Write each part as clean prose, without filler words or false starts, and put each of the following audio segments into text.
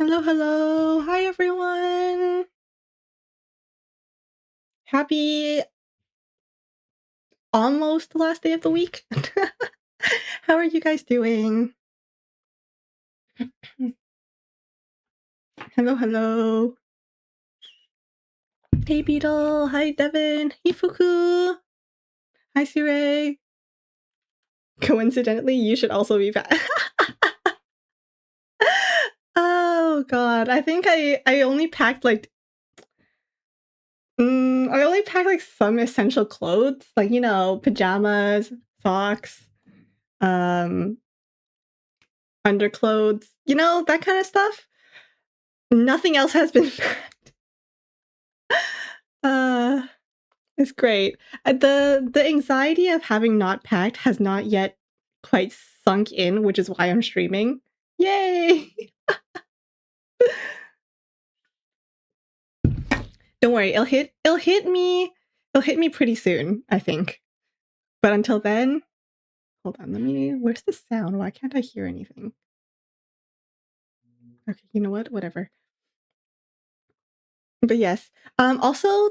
Hello, hello. Hi, everyone. Happy almost last day of the week. How are you guys doing? Hello, hello. Hey, Beetle. Hi, Devin. Hey, Fuku. Hi, Sire. Coincidentally, you should also be back. Oh, God. I think I only packed, like... I only packed, like, some essential clothes. Like, you know, pajamas, socks, underclothes. You know, that kind of stuff. Nothing else has been packed. It's great. The anxiety of having not packed has not yet quite sunk in, which is why I'm streaming. Yay! Don't worry, it'll hit me pretty soon, I think. But until then, hold on, where's the sound? Why can't I hear anything? Okay, you know what? Whatever. But yes. Also,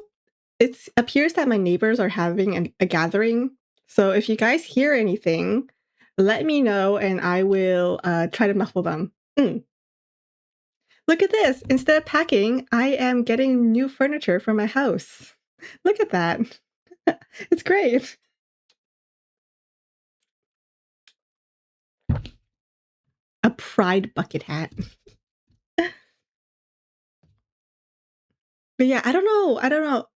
it appears that my neighbors are having a gathering. So if you guys hear anything, let me know and I will try to muffle them. Look at this. Instead of packing, I am getting new furniture for my house. Look at that. It's great. A pride bucket hat. But yeah, I don't know.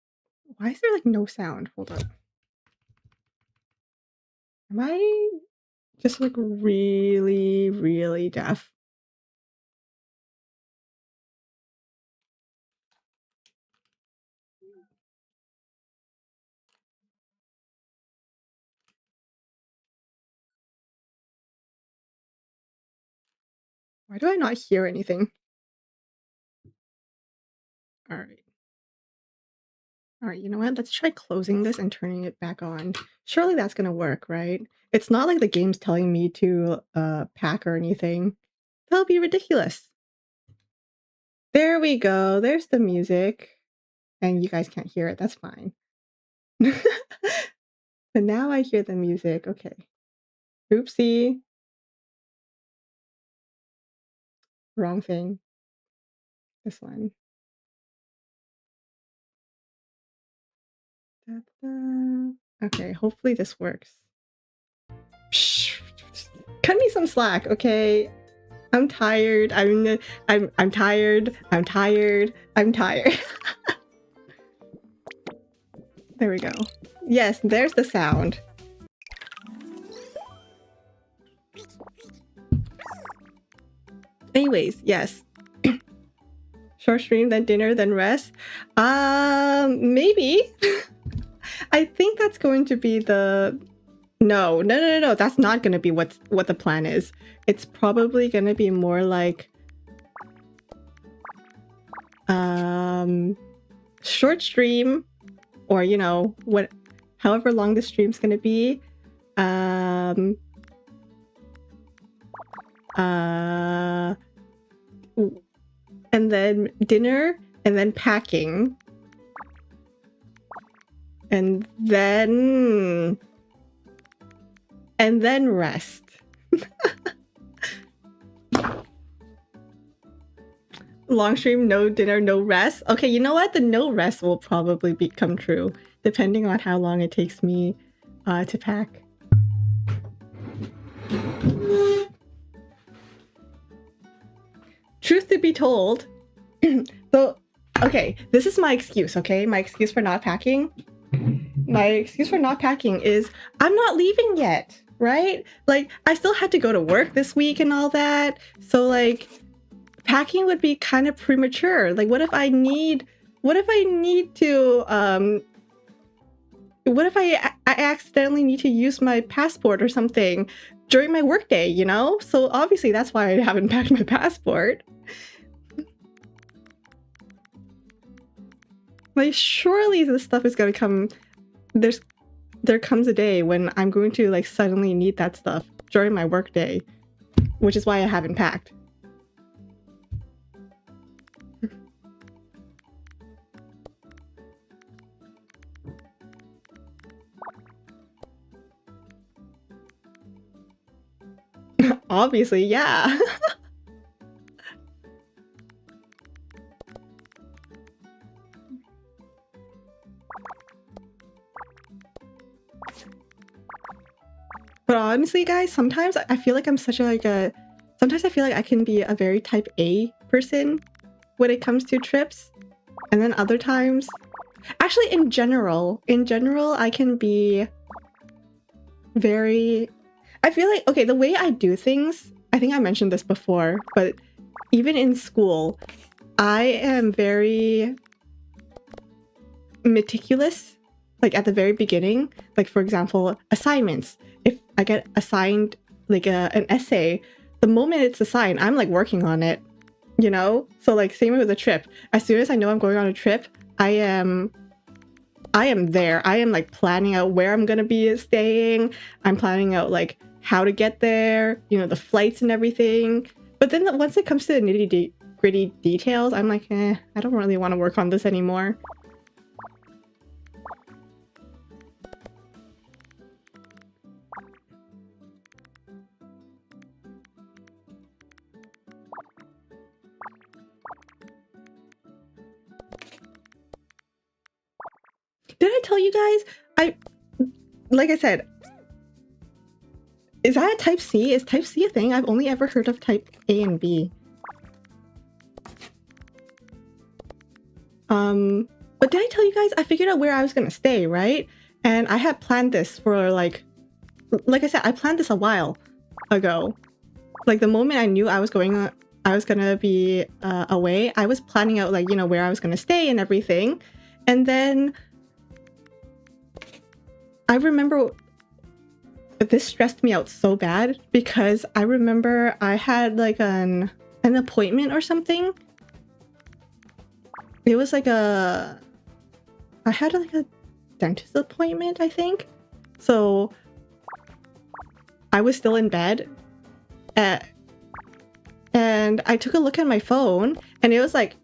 Why is there like no sound? Hold on. Am I just like really, really deaf? Why do I not hear anything? All right. All right, you know what? Let's try closing this and turning it back on. Surely that's gonna work, right? It's not like the game's telling me to pack or anything. That'll be ridiculous. There we go. There's the music. And you guys can't hear it. That's fine. But now I hear the music. Okay. Oopsie. Wrong thing. This one. Okay, hopefully this works. Psh, cut me some slack, okay? I'm tired. I'm tired. I'm tired. I'm tired. There we go. Yes, there's the sound. Anyways, yes. Short stream, then dinner, then rest. Maybe. I think that's going to be the... No. That's not going to be what the plan is. It's probably going to be more like... short stream, or, you know, however long the stream's going to be. And then dinner, and then packing. And then rest. Long stream, no dinner, no rest. Okay, you know what? The no rest will probably come true, depending on how long it takes me to pack. Truth to be told, so, okay, this is my excuse, okay? My excuse for not packing. My excuse for not packing is I'm not leaving yet, right? Like, I still had to go to work this week and all that. So, like, packing would be kind of premature. Like, what if I accidentally need to use my passport or something during my workday, you know? So obviously that's why I haven't packed my passport. Like, surely this stuff is gonna come. There comes a day when I'm going to like suddenly need that stuff during my workday, which is why I haven't packed. Obviously, yeah. But honestly, guys, sometimes I feel like I'm such a sometimes I feel like I can be a very type A person when it comes to trips. And then other times, actually in general, I can be very, I feel like, okay, the way I do things, I think I mentioned this before, but even in school, I am very meticulous, like at the very beginning. Like for example, assignments. If I get assigned like an essay, the moment it's assigned, I'm like working on it, you know? So like same with a trip. As soon as I know I'm going on a trip, I am there. I am like planning out where I'm gonna be staying. I'm planning out like how to get there, you know, the flights and everything. But then once it comes to the nitty-gritty details, I'm like, I don't really want to work on this anymore. Did I tell you guys? Like I said, is that a type C? Is type C a thing? I've only ever heard of type A and B. But did I tell you guys? I figured out where I was gonna stay, right? And I had planned this for like I said, I planned this a while ago. Like the moment I knew I was gonna be away, I was planning out like, you know, where I was gonna stay and everything. And then I remember this stressed me out so bad because I remember I had like an appointment or something. It was like I had like a dentist appointment, I think. So I was still in bed and I took a look at my phone and it was like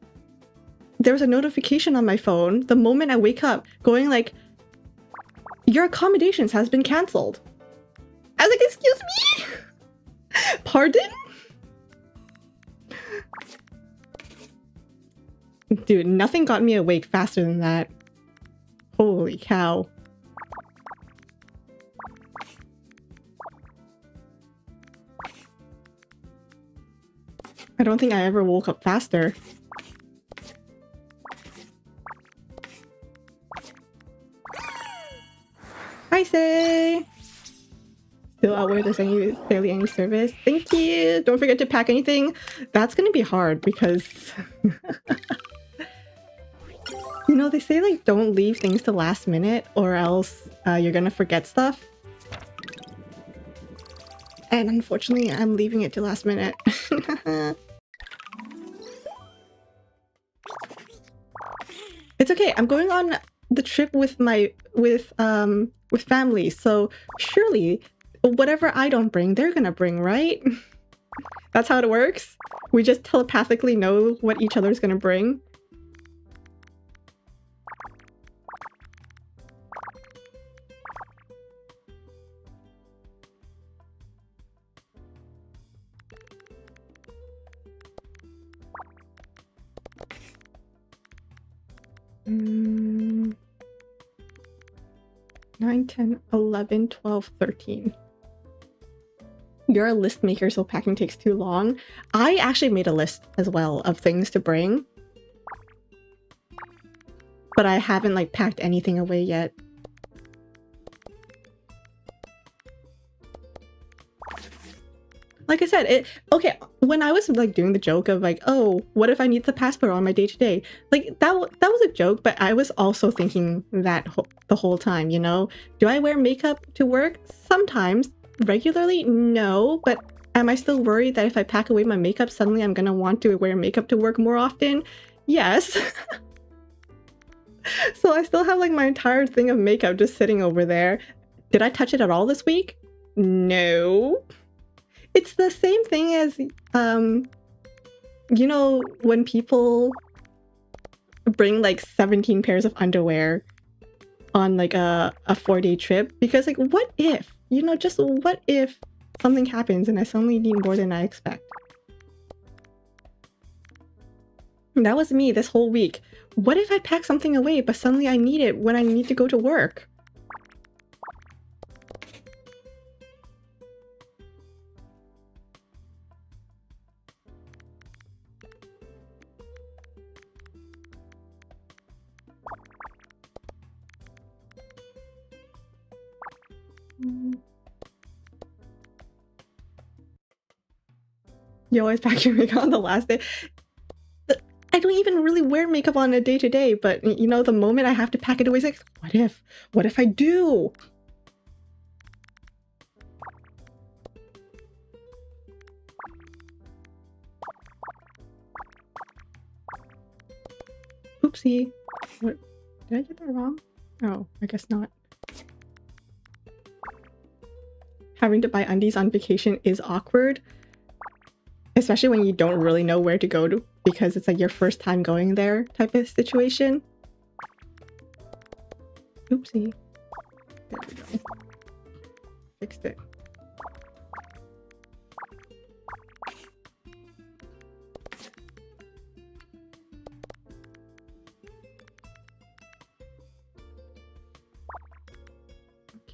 there was a notification on my phone the moment I wake up going like, your accommodations has been cancelled. I was like, excuse me? Pardon? Dude, nothing got me awake faster than that. Holy cow. I don't think I ever woke up faster. Hi, Say! Still out where there's barely any service. Thank you! Don't forget to pack anything. That's gonna be hard because... you know, they say like don't leave things to last minute or else you're gonna forget stuff. And unfortunately, I'm leaving it to last minute. It's okay. I'm going on the trip with family, so surely whatever I don't bring, they're gonna bring, right? That's how it works. We just telepathically know what each other's gonna bring. Mm, 9, 10, 11, 12, 13. You're a list maker, so packing takes too long. I actually made a list as well of things to bring. But I haven't like packed anything away yet. Like I said, okay, when I was like doing the joke of like, oh, what if I need the passport on my day-to-day? Like that was a joke, but I was also thinking that the whole time, you know? Do I wear makeup to work? Sometimes. Regularly? No, but am I still worried that if I pack away my makeup, suddenly I'm gonna want to wear makeup to work more often? Yes. So I still have like my entire thing of makeup just sitting over there. Did I touch it at all this week? No. It's the same thing as, you know, when people bring like 17 pairs of underwear on like a 4-day trip, because like what if, you know, just what if something happens and I suddenly need more than I expect. And that was me this whole week. What if I pack something away, but suddenly I need it when I need to go to work? You always pack your makeup on the last day. I don't even really wear makeup on a day-to-day, but you know, the moment I have to pack it away, it's like, what if? What if I do? Oopsie. What? Did I get that wrong? Oh, I guess not. Having to buy undies on vacation is awkward. Especially when you don't really know where to go to, because it's like your first time going there type of situation. Oopsie. There we go. Fixed it.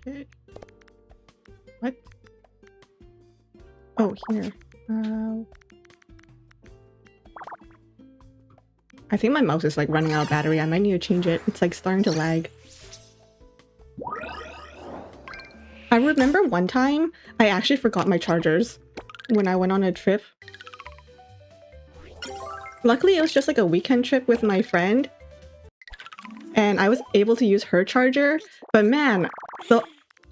Okay. What? Oh, here. I think my mouse is like running out of battery. I might need to change it. It's like starting to lag. I remember one time I actually forgot my chargers when I went on a trip. Luckily, it was just like a weekend trip with my friend. And I was able to use her charger. But man, so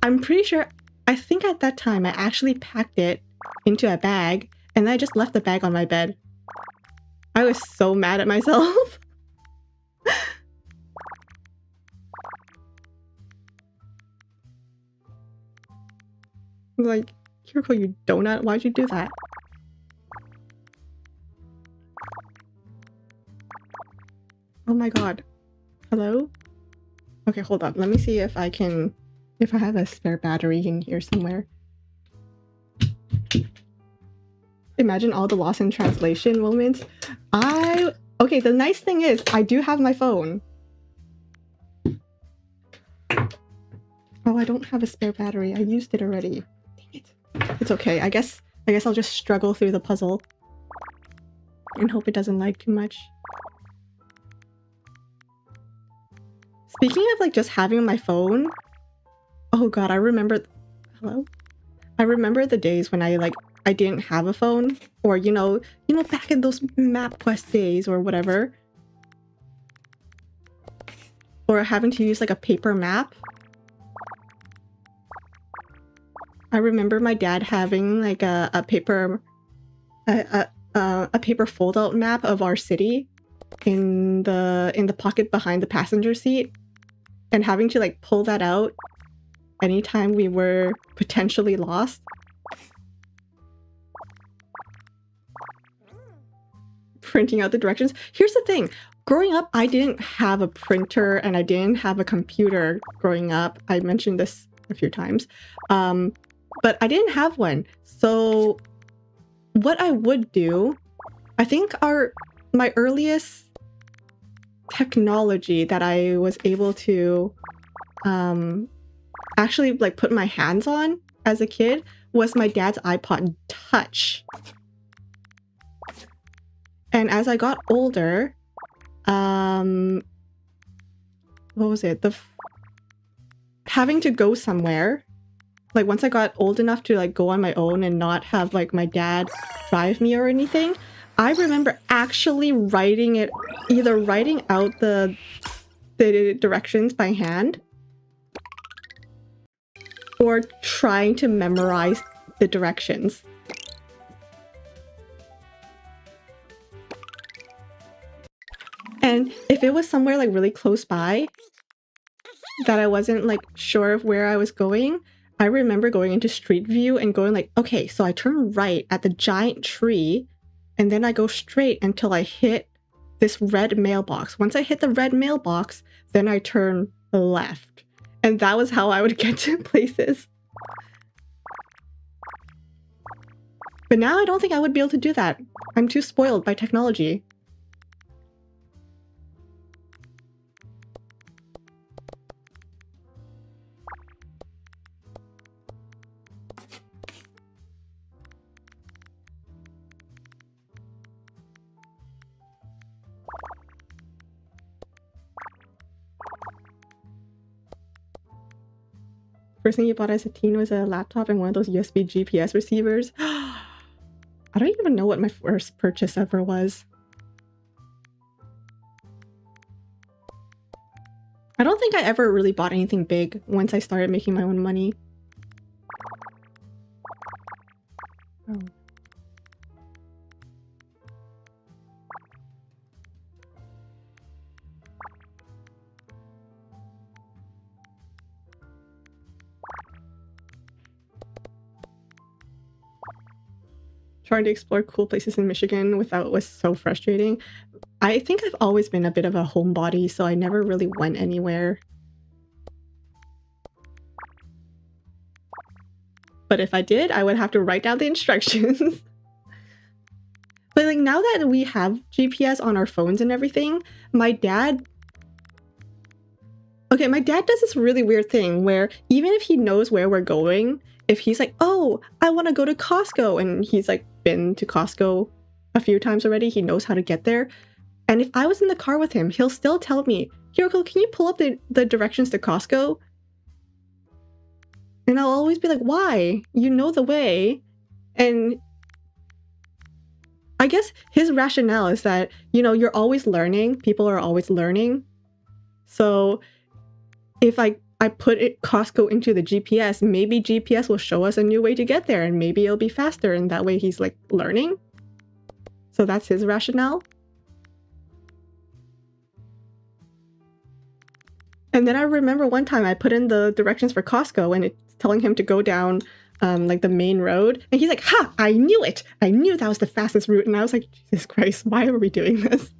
I'm pretty sure, I think at that time I actually packed it into a bag and I just left the bag on my bed. I was so mad at myself. Like, Kiriko, you donut, why'd you do that? Oh my god. Hello? Okay, hold on. Let me see if I can... if I have a spare battery in here somewhere. Imagine all the lost in translation moments. Okay, the nice thing is, I do have my phone. Oh, I don't have a spare battery. I used it already. Dang it. It's okay. I guess I'll just struggle through the puzzle. And hope it doesn't lag too much. Speaking of like just having my phone... Oh god, I remember... Hello? I remember the days when I didn't have a phone, or you know back in those MapQuest days or whatever, or having to use like a paper map. I remember my dad having like a paper fold-out map of our city in the pocket behind the passenger seat, and having to like pull that out anytime we were potentially lost. Printing out the directions. Here's the thing. Growing up, I didn't have a printer and I didn't have a computer growing up. I mentioned this a few times. But I didn't have one. So what I would do, I think my earliest technology that I was able to actually like put my hands on as a kid was my dad's iPod Touch. And as I got older, what was it? Having to go somewhere, like once I got old enough to like go on my own and not have like my dad drive me or anything, I remember actually either writing out the directions by hand or trying to memorize the directions. And if it was somewhere like really close by that I wasn't like sure of where I was going, I remember going into Street View and going like, okay, so I turn right at the giant tree and then I go straight until I hit this red mailbox. Once I hit the red mailbox, then I turn left. And that was how I would get to places. But now I don't think I would be able to do that. I'm too spoiled by technology. First thing you bought as a teen was a laptop and one of those USB GPS receivers. I don't even know what my first purchase ever was. I don't think I ever really bought anything big once I started making my own money. Oh. Trying to explore cool places in Michigan without was so frustrating. I think I've always been a bit of a homebody, so I never really went anywhere. But if I did, I would have to write down the instructions. But like now that we have GPS on our phones and everything, my dad does this really weird thing where even if he knows where we're going, if he's like, oh, I want to go to Costco, and he's like been to Costco a few times already, he knows how to get there. And if I was in the car with him, he'll still tell me, Hiroko, can you pull up the directions to Costco? And I'll always be like, why? You know the way. And I guess his rationale is that, you know, you're always learning. People are always learning. So if I put Costco into the GPS, maybe GPS will show us a new way to get there and maybe it'll be faster. And that way he's like learning. So that's his rationale. And then I remember one time I put in the directions for Costco and it's telling him to go down like the main road. And he's like, ha, I knew it. I knew that was the fastest route. And I was like, Jesus Christ, why are we doing this?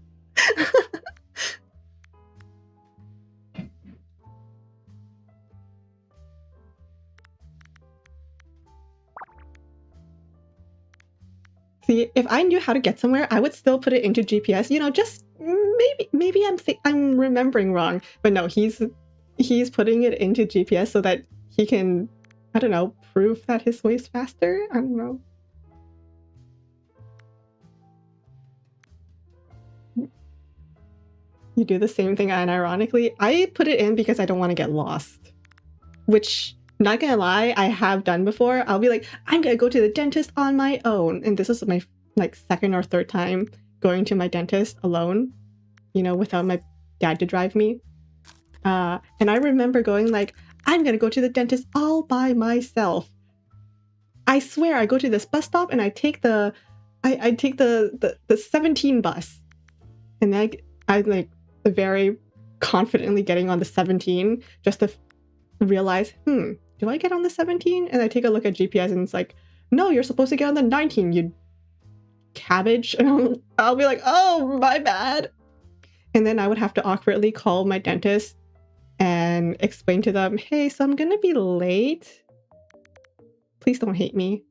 See, if I knew how to get somewhere, I would still put it into GPS, you know, just maybe I'm remembering wrong. But no, he's putting it into GPS so that he can, I don't know, prove that his way is faster? I don't know. You do the same thing, and ironically, I put it in because I don't want to get lost. Which, not gonna lie, I have done before. I'll be like, I'm gonna go to the dentist on my own. And this is my like second or third time going to my dentist alone, you know, without my dad to drive me. And I remember going like, I'm gonna go to the dentist all by myself. I swear, I go to this bus stop and I take the 17 bus. And then I like very confidently getting on the 17 just to realize, do I get on the 17? And I take a look at GPS and it's like, no, you're supposed to get on the 19, you cabbage. And I'll be like, oh, my bad. And then I would have to awkwardly call my dentist and explain to them, hey, so I'm gonna be late. Please don't hate me.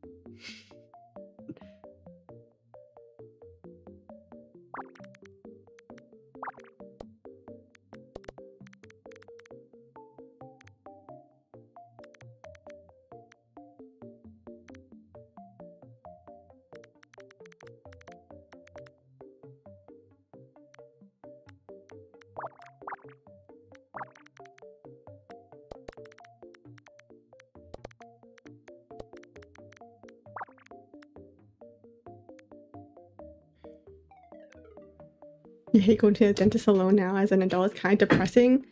You hate going to the dentist alone now as an adult. It's kind of depressing.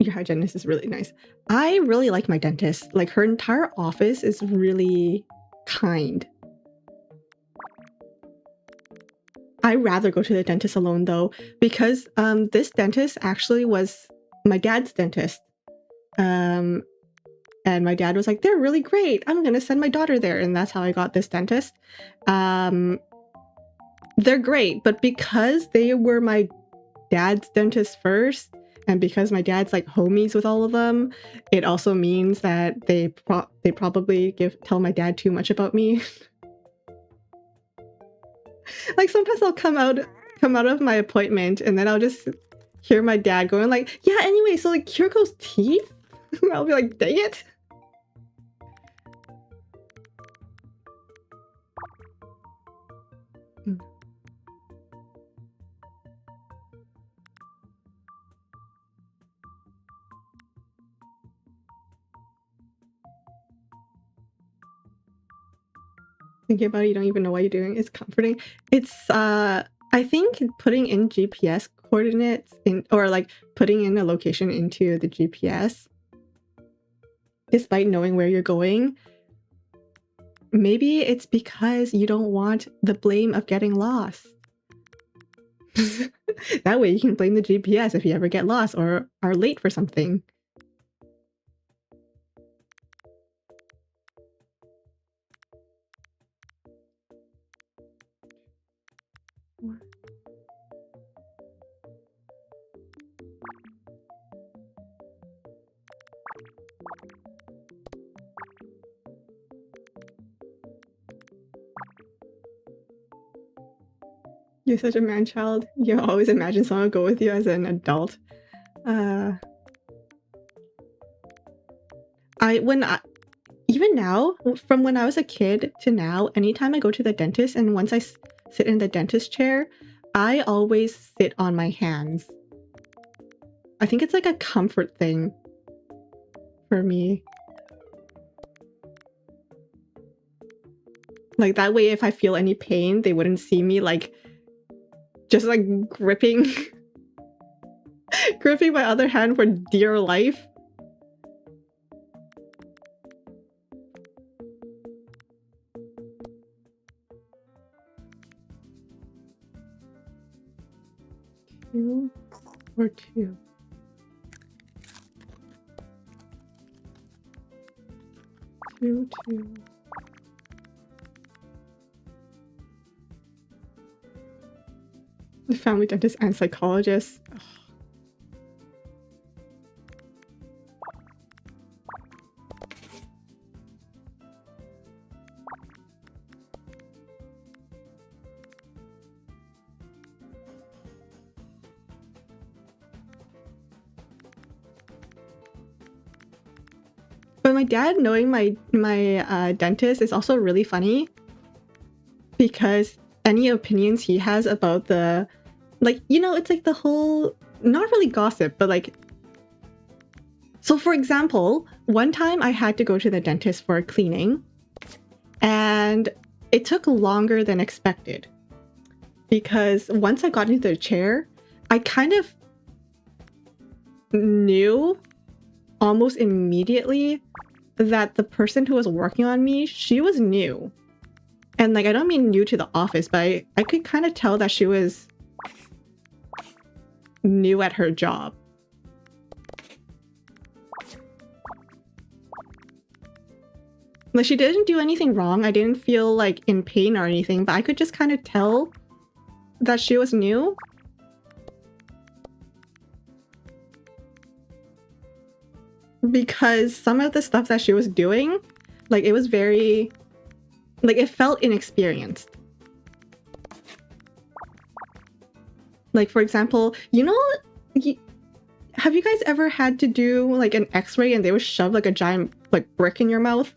Your hygienist is really nice. I really like my dentist. Like, her entire office is really kind. I'd rather go to the dentist alone though, because this dentist actually was my dad's dentist. And my dad was like, they're really great. I'm gonna send my daughter there. And that's how I got this dentist. They're great, but because they were my dad's dentist first, and because my dad's like homies with all of them, it also means that they probably tell my dad too much about me. Like sometimes I'll come out of my appointment and then I'll just hear my dad going like, yeah, anyway, so like Kiriko's teeth? I'll be like, dang it. Thinking about it, you don't even know what you're doing. It's comforting. It's I think putting in GPS coordinates or like putting in a location into the GPS, despite knowing where you're going, maybe it's because you don't want the blame of getting lost. That way you can blame the GPS if you ever get lost or are late for something. You're such a man-child. You always imagine someone would go with you as an adult. Even now, from when I was a kid to now, anytime I go to the dentist and once I sit in the dentist chair, I always sit on my hands. I think it's like a comfort thing for me. Like that way, if I feel any pain, they wouldn't see me like just like gripping my other hand for dear life. Two or two. Two. The family dentist and psychologist. Ugh. But my dad knowing my dentist is also really funny because any opinions he has about the, like, you know, it's like the whole, not really gossip, but like, so for example, one time I had to go to the dentist for a cleaning and it took longer than expected because once I got into the chair, I kind of knew almost immediately that the person who was working on me, she was new. And like, I don't mean new to the office, but I could kind of tell that she was new at her job. Like, she didn't do anything wrong. I didn't feel like in pain or anything, but I could just kind of tell that she was new. Because some of the stuff that she was doing, like, it was very, like, it felt inexperienced. Like, for example, you know, have you guys ever had to do like an x-ray and they would shove like a giant like brick in your mouth?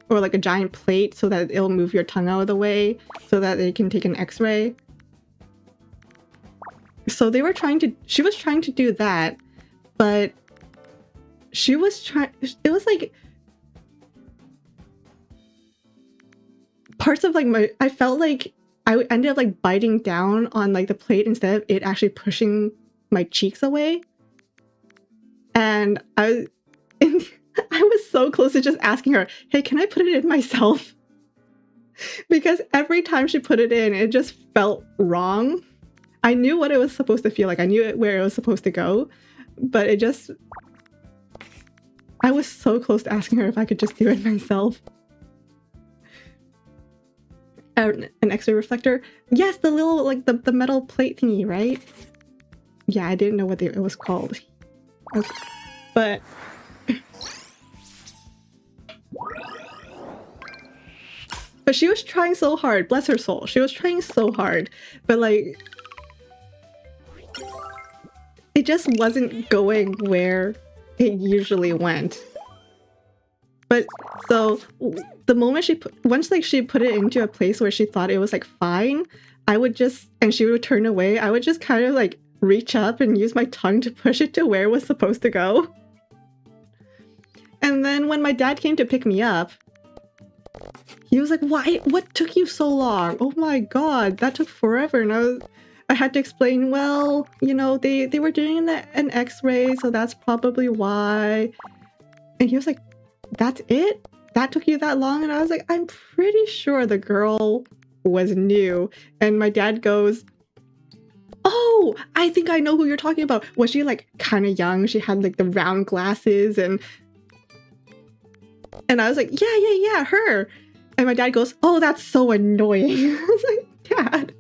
Or like a giant plate so that it'll move your tongue out of the way so that they can take an x-ray? So she was trying to do that, but it was like parts of like I felt like I ended up like biting down on like the plate instead of it actually pushing my cheeks away. And I was so close to just asking her, hey, can I put it in myself? Because every time she put it in, it just felt wrong. I knew what it was supposed to feel like. I knew where it was supposed to go, but I was so close to asking her if I could just do it myself. An X-ray reflector. Yes, the little, like, the metal plate thingy, right? Yeah, I didn't know what it was called. Okay. But she was trying so hard, bless her soul. She was trying so hard, but like it just wasn't going where it usually went. But so the moment once like she put it into a place where she thought it was like fine, I would just, and she would turn away, I would just kind of like reach up and use my tongue to push it to where it was supposed to go. And then when my dad came to pick me up, he was like, "Why? What took you so long? Oh my god, that took forever." And I had to explain, well, you know, they were doing an x-ray, so that's probably why. And he was like, "That's it? That took you that long?" And I was like, "I'm pretty sure the girl was new." And my dad goes, "Oh, I think I know who you're talking about. Was she like kind of young? She had like the round glasses and I was like, yeah, her." And my dad goes, "Oh, that's so annoying." I was like, "Dad."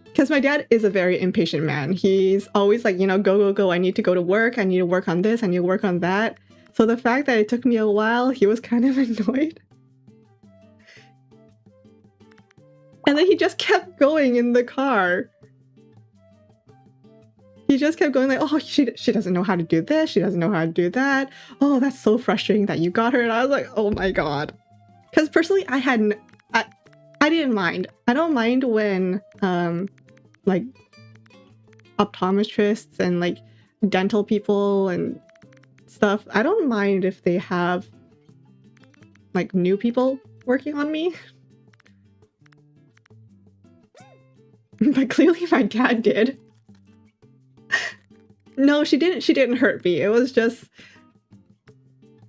Because my dad is a very impatient man. He's always like, you know, go. I need to go to work. I need to work on this. I need to work on that. So the fact that it took me a while, he was kind of annoyed. And then he just kept going in the car. He just kept going like, "Oh, she doesn't know how to do this. She doesn't know how to do that. Oh, that's so frustrating that you got her." And I was like, oh my god. Because personally, I didn't mind. I don't mind when like optometrists and like dental people and stuff. I don't mind if they have like new people working on me. But clearly my dad did. No, she didn't hurt me. It was just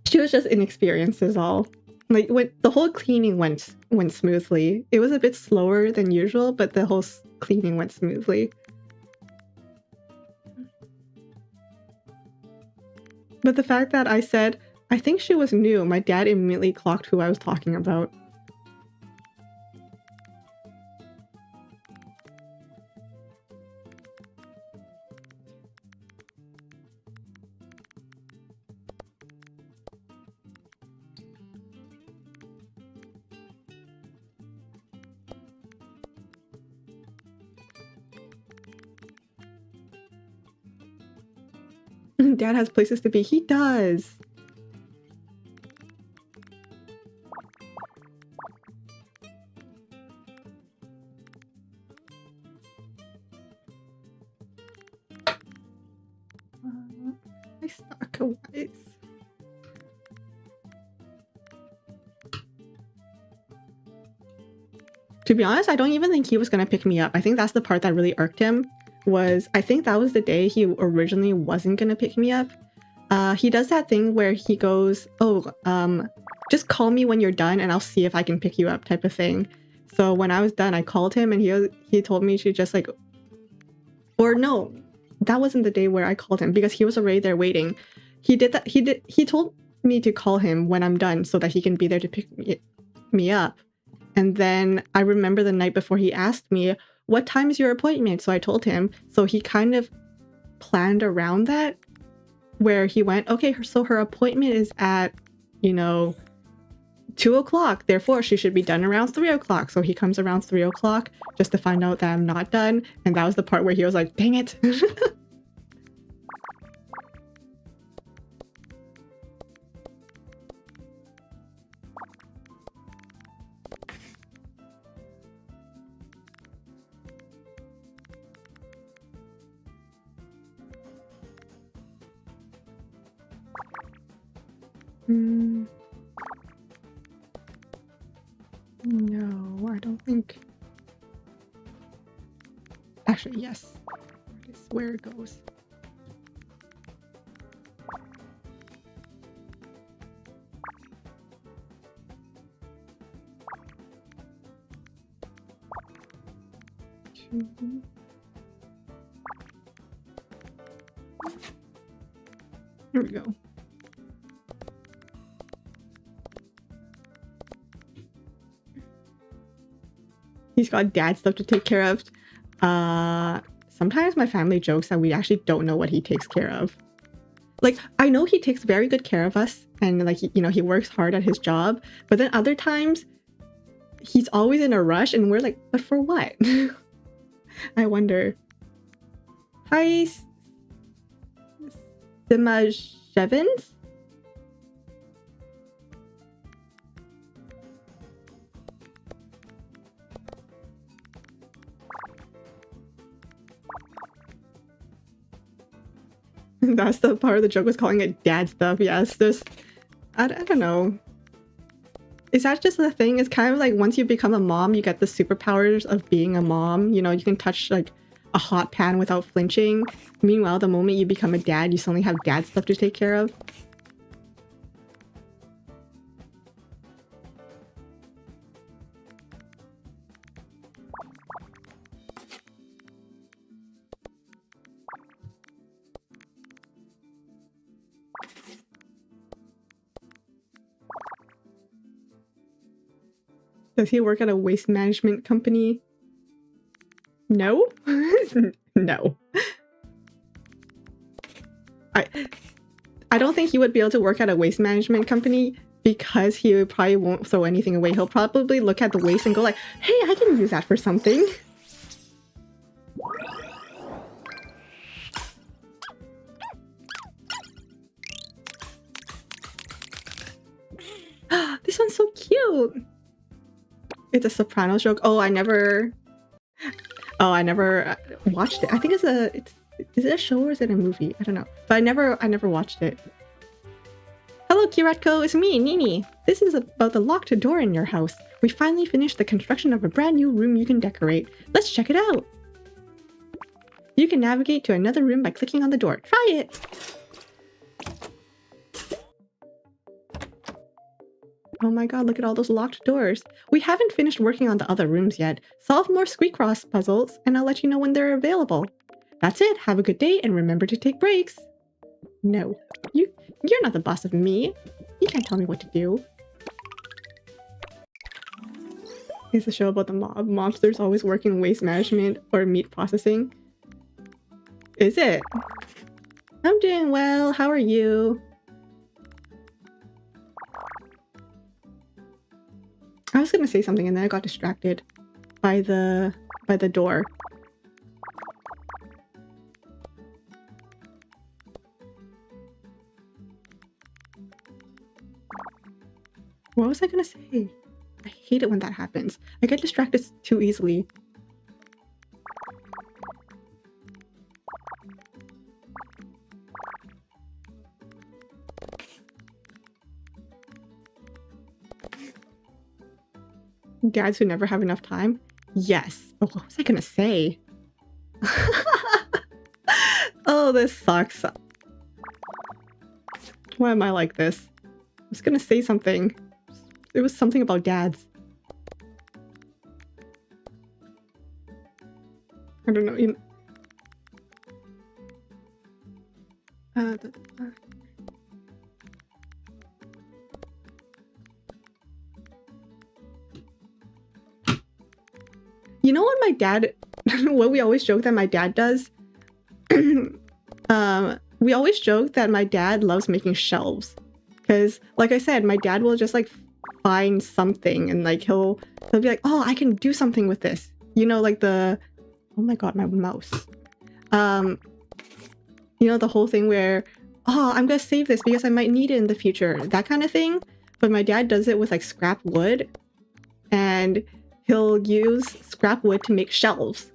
she was just inexperienced is all. Like when the whole cleaning went smoothly. It was a bit slower than usual, but the whole cleaning went smoothly. But the fact that I said, "I think she was new," my dad immediately clocked who I was talking about. Dad has places to be. He does. I stuck a white. To be honest, I don't even think he was gonna pick me up. I think that's the part that really irked him. I think that was the day he originally wasn't gonna pick me up. He does that thing where he goes, "Oh, just call me when you're done and I'll see if I can pick you up," type of thing. So when I was done, I called him and he told me to just like, or no, that wasn't the day where I called him because he was already there waiting. He did that. He told me to call him when I'm done so that he can be there to pick me up. And then I remember the night before he asked me, "What time is your appointment?" So I told him. So he kind of planned around that, where he went, "Okay, so her appointment is at, you know, 2 o'clock. Therefore, she should be done around 3 o'clock." So he comes around 3 o'clock just to find out that I'm not done. And that was the part where he was like, "Dang it." No, I don't think. Actually, yes. That is where it goes. Here we go. He's got dad stuff to take care of. sometimes my family jokes that we actually don't know what he takes care of. Like, I know he takes very good care of us and like, he works hard at his job, but then other times he's always in a rush and we're like, but for what? I wonder. Hi, Simajevins? That's the part of the joke was calling it dad stuff. Yes, there's... I don't know. Is that just the thing? It's kind of like once you become a mom, you get the superpowers of being a mom. You know, you can touch like a hot pan without flinching. Meanwhile, the moment you become a dad, you suddenly have dad stuff to take care of. Does he work at a waste management company? No? No. I don't think he would be able to work at a waste management company because he probably won't throw anything away. He'll probably look at the waste and go like, hey, I can use that for something. This one's so cute. It's a Sopranos joke. Oh, I never watched it. I think is it a show or is it a movie? I don't know. But I never watched it. Hello, Kiratko. It's me, Nini. This is about the locked door in your house. We finally finished the construction of a brand new room you can decorate. Let's check it out. You can navigate to another room by clicking on the door. Try it. Oh my god, look at all those locked doors. We haven't finished working on the other rooms yet. Solve more Squeakross puzzles, and I'll let you know when they're available. That's it. Have a good day, and remember to take breaks. No. You're not the boss of me. You can't tell me what to do. It's a show about the mob. Mobsters always work in waste management or meat processing. Is it? I'm doing well. How are you? I was gonna say something and then I got distracted by the door. What was I gonna say? I hate it when that happens. I get distracted too easily. Dads who never have enough time? Yes. Oh, what was I gonna say? Oh, this sucks. Why am I like this? I was gonna say something. It was something about dads. I don't know. You know what my dad, what we always joke that my dad does? We always joke that my dad loves making shelves. Because, like I said, my dad will just, like, find something and, like, he'll be like, oh, I can do something with this. You know, like the... Oh my god, my mouse. You know, the whole thing where, oh, I'm gonna save this because I might need it in the future. That kind of thing. But my dad does it with, like, scrap wood. And he'll use scrap wood to make shelves.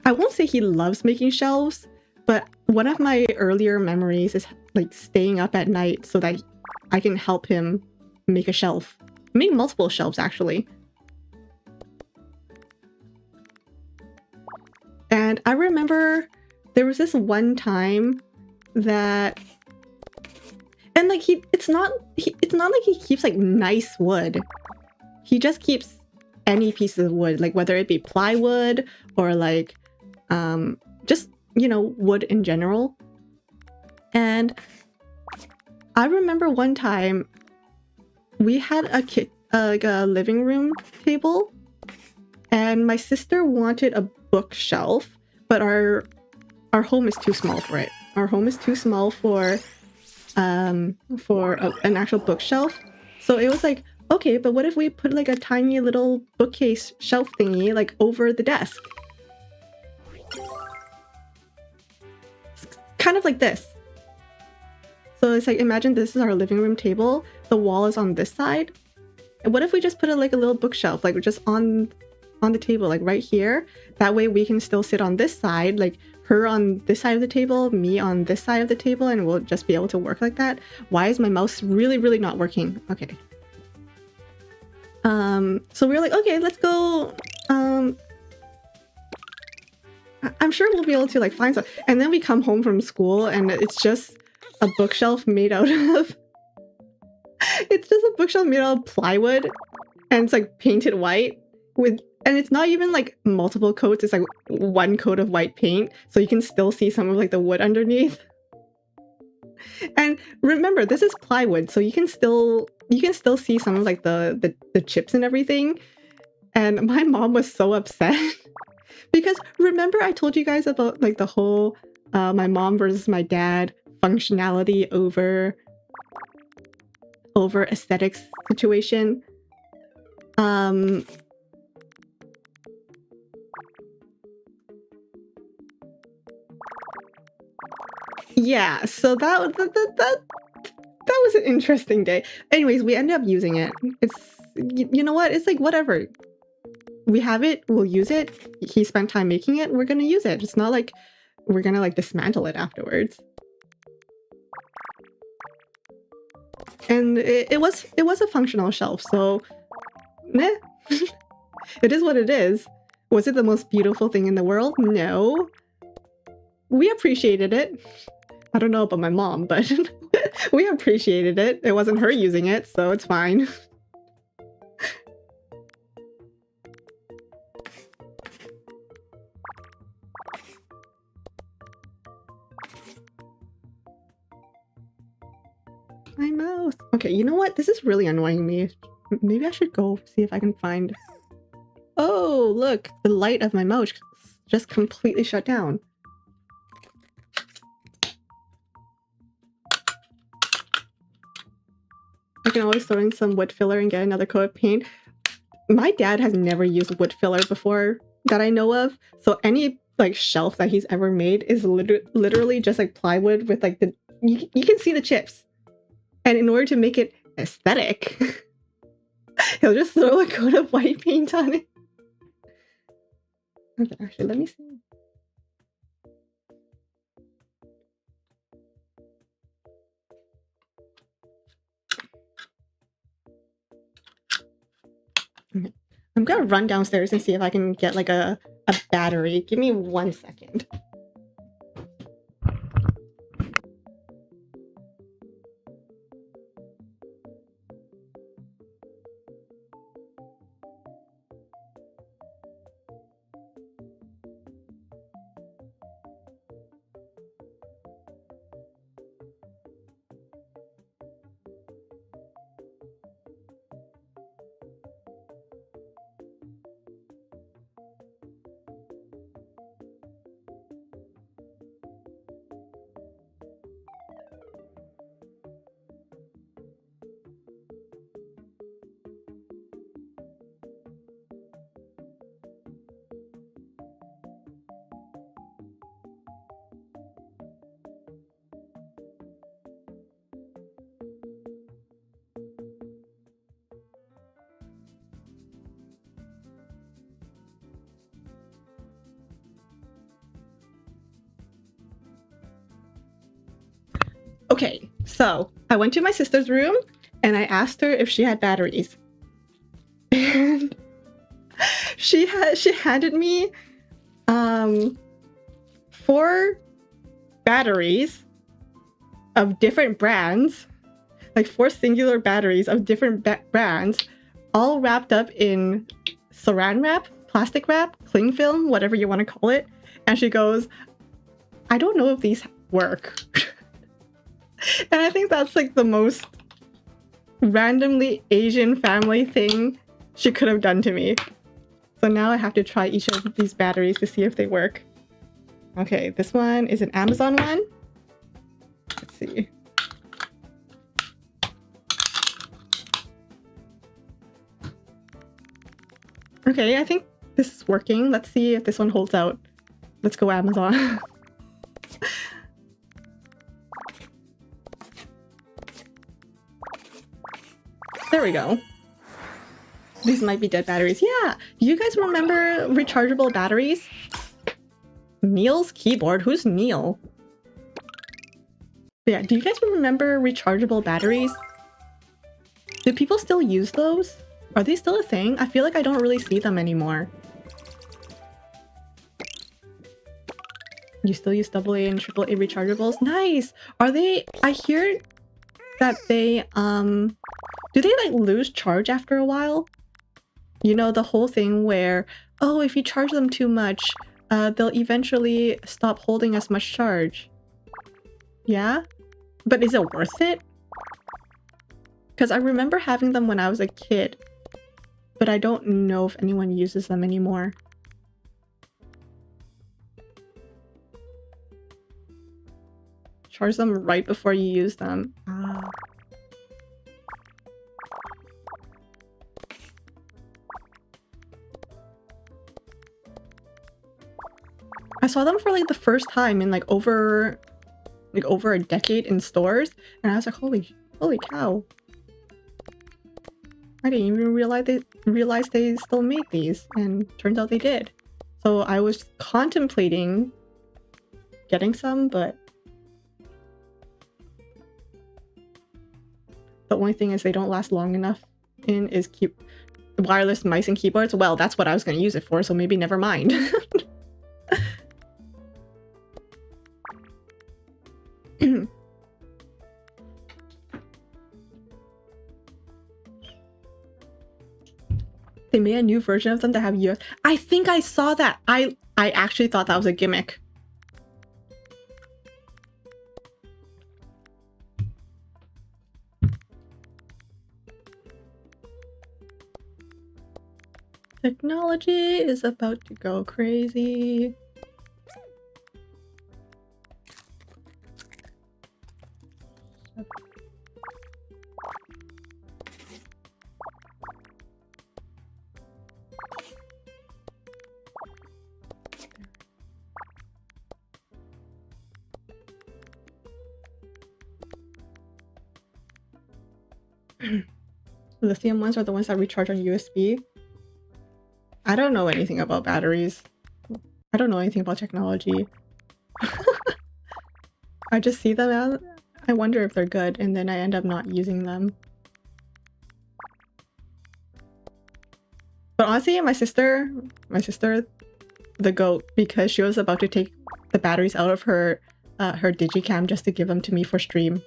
I won't say he loves making shelves, but one of my earlier memories is like staying up at night so that I can help him make a shelf. Make multiple shelves, actually. And I remember there was this one time that... And like it's not like he keeps like nice wood. He just keeps any piece of wood, like whether it be plywood or like just, you know, wood in general. And I remember one time we had like a living room table And my sister wanted a bookshelf, but our home is too small for it. Our home is too small for an actual bookshelf. So it was like, okay, but what if we put like a tiny little bookcase shelf thingy like over the desk? It's kind of like this. So it's like, imagine this is our living room table. The wall is on this side. And what if we just put it like a little bookshelf, like just on the table, like right here? That way we can still sit on this side, like her on this side of the table, me on this side of the table, and we'll just be able to work like that. Why is my mouse really, really not working? Okay. So we were like, okay, let's go. I'm sure we'll be able to like find stuff. And then we come home from school and it's just a bookshelf made out of it's just a bookshelf made out of plywood, and it's like painted white and it's not even like multiple coats, it's like one coat of white paint, so you can still see some of like the wood underneath. And remember, this is plywood, so you can still see some of like the chips and everything. And my mom was so upset because remember I told you guys about like the whole my mom versus my dad functionality over aesthetics situation. Yeah, so that was an interesting day. Anyways, we ended up using it. It's, you know what? It's like, whatever. We have it, we'll use it. He spent time making it, we're gonna use it. It's not like we're gonna like dismantle it afterwards. And it was a functional shelf, so meh. It is what it is. Was it the most beautiful thing in the world? No. We appreciated it. I don't know about my mom, but we appreciated it. It wasn't her using it, so it's fine. My mouse. Okay, you know what? This is really annoying me. Maybe I should go see if I can find... Oh, look! The light of my mouse just completely shut down. I can always throw in some wood filler and get another coat of paint. My dad has never used wood filler before that I know of, so any like shelf that he's ever made is literally just like plywood with like the... You can see the chips. And in order to make it aesthetic, he'll just throw a coat of white paint on it. Okay, actually, let me see. Okay. I'm gonna run downstairs and see if I can get like a battery. Give me 1 second. Okay, so I went to my sister's room and I asked her if she had batteries. And she handed me 4 batteries of different brands, like 4 singular batteries of different brands, all wrapped up in saran wrap, plastic wrap, cling film, whatever you want to call it. And she goes, I don't know if these work. And I think that's like the most randomly Asian family thing she could have done to me. So now I have to try each of these batteries to see if they work. Okay, this one is an Amazon one. Let's see. Okay, I think this is working. Let's see if this one holds out. Let's go Amazon. There we go. These might be dead batteries. Yeah! Do you guys remember rechargeable batteries? Neil's keyboard? Who's Neil? Yeah, do you guys remember rechargeable batteries? Do people still use those? Are they still a thing? I feel like I don't really see them anymore. You still use AA and AAA rechargeables? Nice! Are they... I hear that they, do they, like, lose charge after a while? You know, the whole thing where, oh, if you charge them too much, they'll eventually stop holding as much charge. Yeah? But is it worth it? Because I remember having them when I was a kid, but I don't know if anyone uses them anymore. Charge them right before you use them. Ah. I saw them for like the first time in like over a decade in stores, and I was like, holy cow. I didn't even realize they still made these, and turns out they did. So I was contemplating getting some, but the only thing is they don't last long enough in is wireless mice and keyboards. Well, that's what I was going to use it for, so maybe never mind. They made a new version of them that have US. I think I saw that. I actually thought that was a gimmick. Technology is about to go crazy. Lithium ones are the ones that recharge on USB. I don't know anything about batteries. I don't know anything about technology. I just see them out. I wonder if they're good, and then I end up not using them. But honestly, my sister, the goat, because she was about to take the batteries out of her digicam just to give them to me for stream.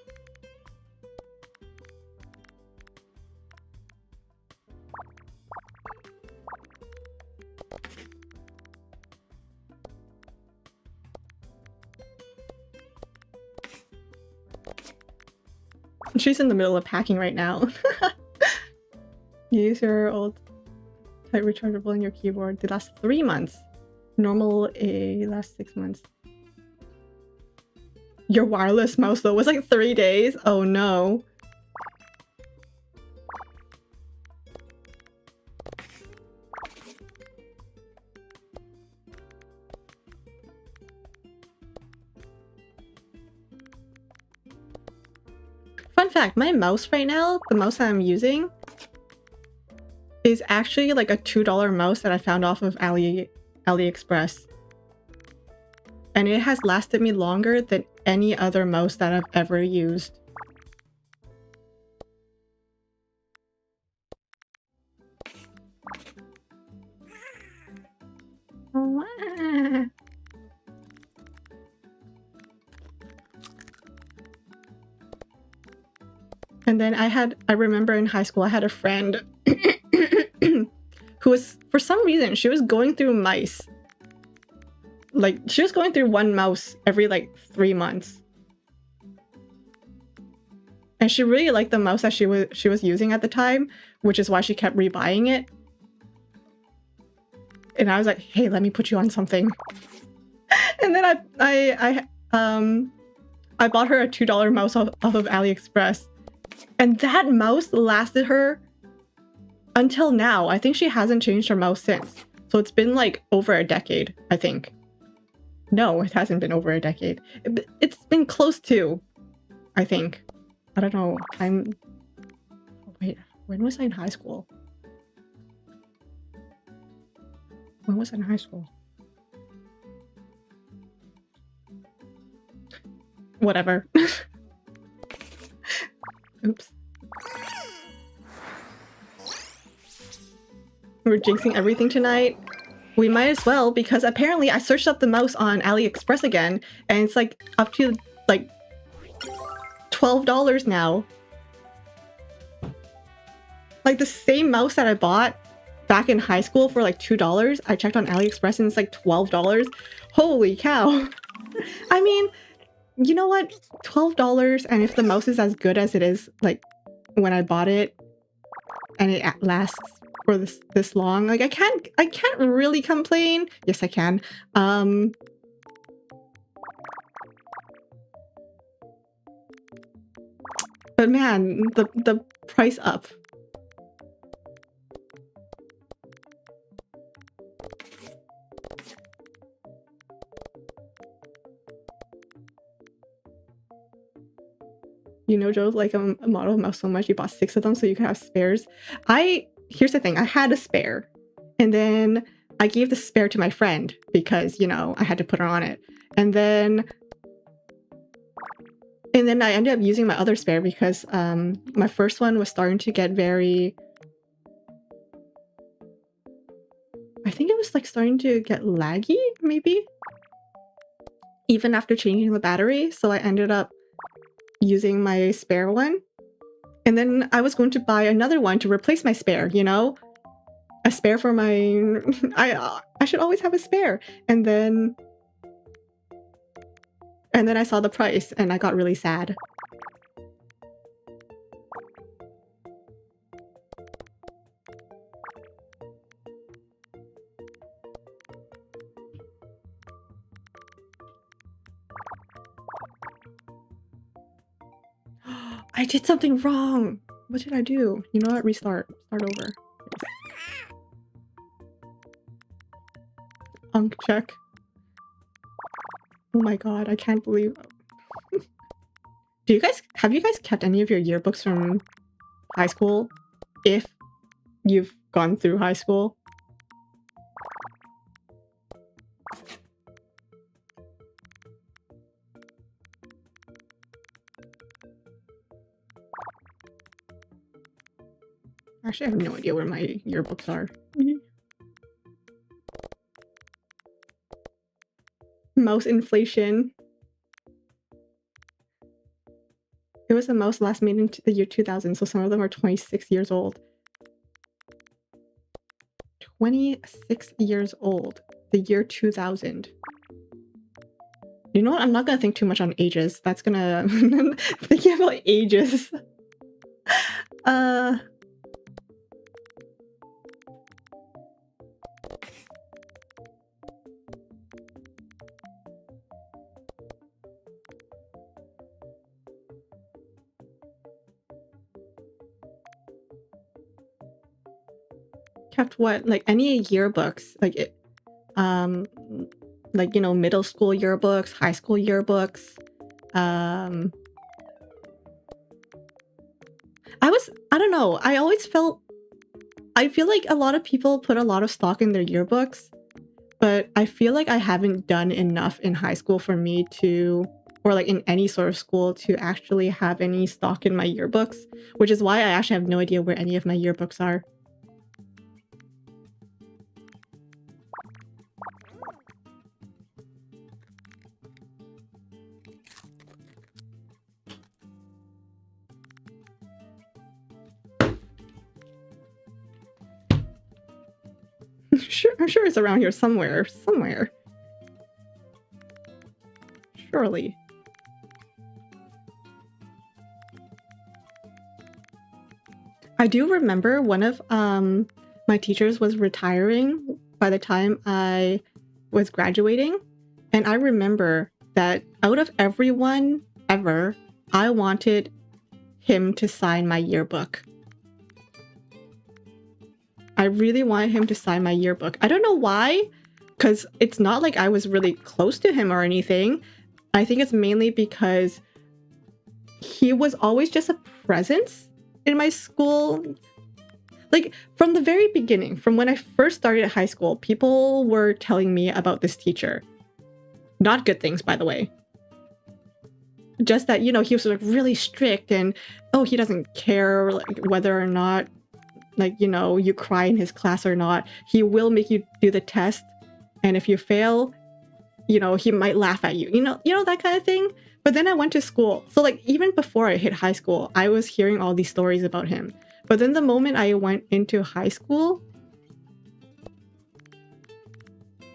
She's in the middle of packing right now. Use your old type rechargeable in your keyboard. They last 3 months. Normal lasts 6 months. Your wireless mouse though was like 3 days. Oh no. Fun fact, my mouse right now, the mouse that I'm using, is actually like a $2 mouse that I found off of AliExpress. And it has lasted me longer than any other mouse that I've ever used. And then I remember in high school I had a friend who was, for some reason, she was going through mice. Like, she was going through one mouse every like 3 months. And she really liked the mouse that she was using at the time, which is why she kept rebuying it. and I was like, hey, let me put you on something. And then I bought her a $2 mouse off of AliExpress. And that mouse lasted her until now. I think she hasn't changed her mouse since. So it's been like over a decade, I think. No, it hasn't been over a decade. It's been close to, I think. I don't know. Wait, when was I in high school? When was I in high school? Whatever. Oops. We're jinxing everything tonight. We might as well, because apparently I searched up the mouse on AliExpress again, and it's like up to like $12 now. Like the same mouse that I bought back in high school for like $2, I checked on AliExpress and it's like $12. Holy cow. I mean, you know what? $12, and if the mouse is as good as it is like when I bought it and it lasts for this long, like I can't really complain. Yes, I can. But man, the price up. You know, Joe, like a model of mouse so much, you bought 6 of them so you could have spares. Here's the thing, I had a spare. And then I gave the spare to my friend because, you know, I had to put her on it. And then I ended up using my other spare because my first one was starting to get very... I think it was like starting to get laggy, maybe? Even after changing the battery. So I ended up using my spare one. And then I was going to buy another one to replace my spare, you know? A spare for my... I should always have a spare. And then I saw the price and I got really sad. I did something wrong. What did I do? You know what? Restart. Start over. Unk check. Oh my god, I can't believe... Have you guys kept any of your yearbooks from high school? If you've gone through high school? Actually, I have no idea where my yearbooks are. Mouse inflation. It was a mouse last made in the year 2000, so some of them are 26 years old. 26 years old. The year 2000. You know what? I'm not gonna think too much on ages. That's gonna... Thinking about ages. Kept what? Like any yearbooks, like it, like, you know, middle school yearbooks, high school yearbooks. I don't know. I feel like a lot of people put a lot of stock in their yearbooks, but I feel like I haven't done enough in high school for me to, or like in any sort of school, to actually have any stock in my yearbooks, which is why I actually have no idea where any of my yearbooks are. I'm sure it's around here somewhere. Surely. I do remember one of my teachers was retiring by the time I was graduating. And I remember that out of everyone ever, I wanted him to sign my yearbook. I really wanted him to sign my yearbook. I don't know why, because it's not like I was really close to him or anything. I think it's mainly because he was always just a presence in my school. Like, from the very beginning, from when I first started high school, people were telling me about this teacher. Not good things, by the way. Just that, you know, he was like really strict and, oh, he doesn't care like whether or not, like, you know, you cry in his class or not. He will make you do the test. And if you fail, you know, he might laugh at you. You know, that kind of thing. But then I went to school. So like, even before I hit high school, I was hearing all these stories about him. But then the moment I went into high school,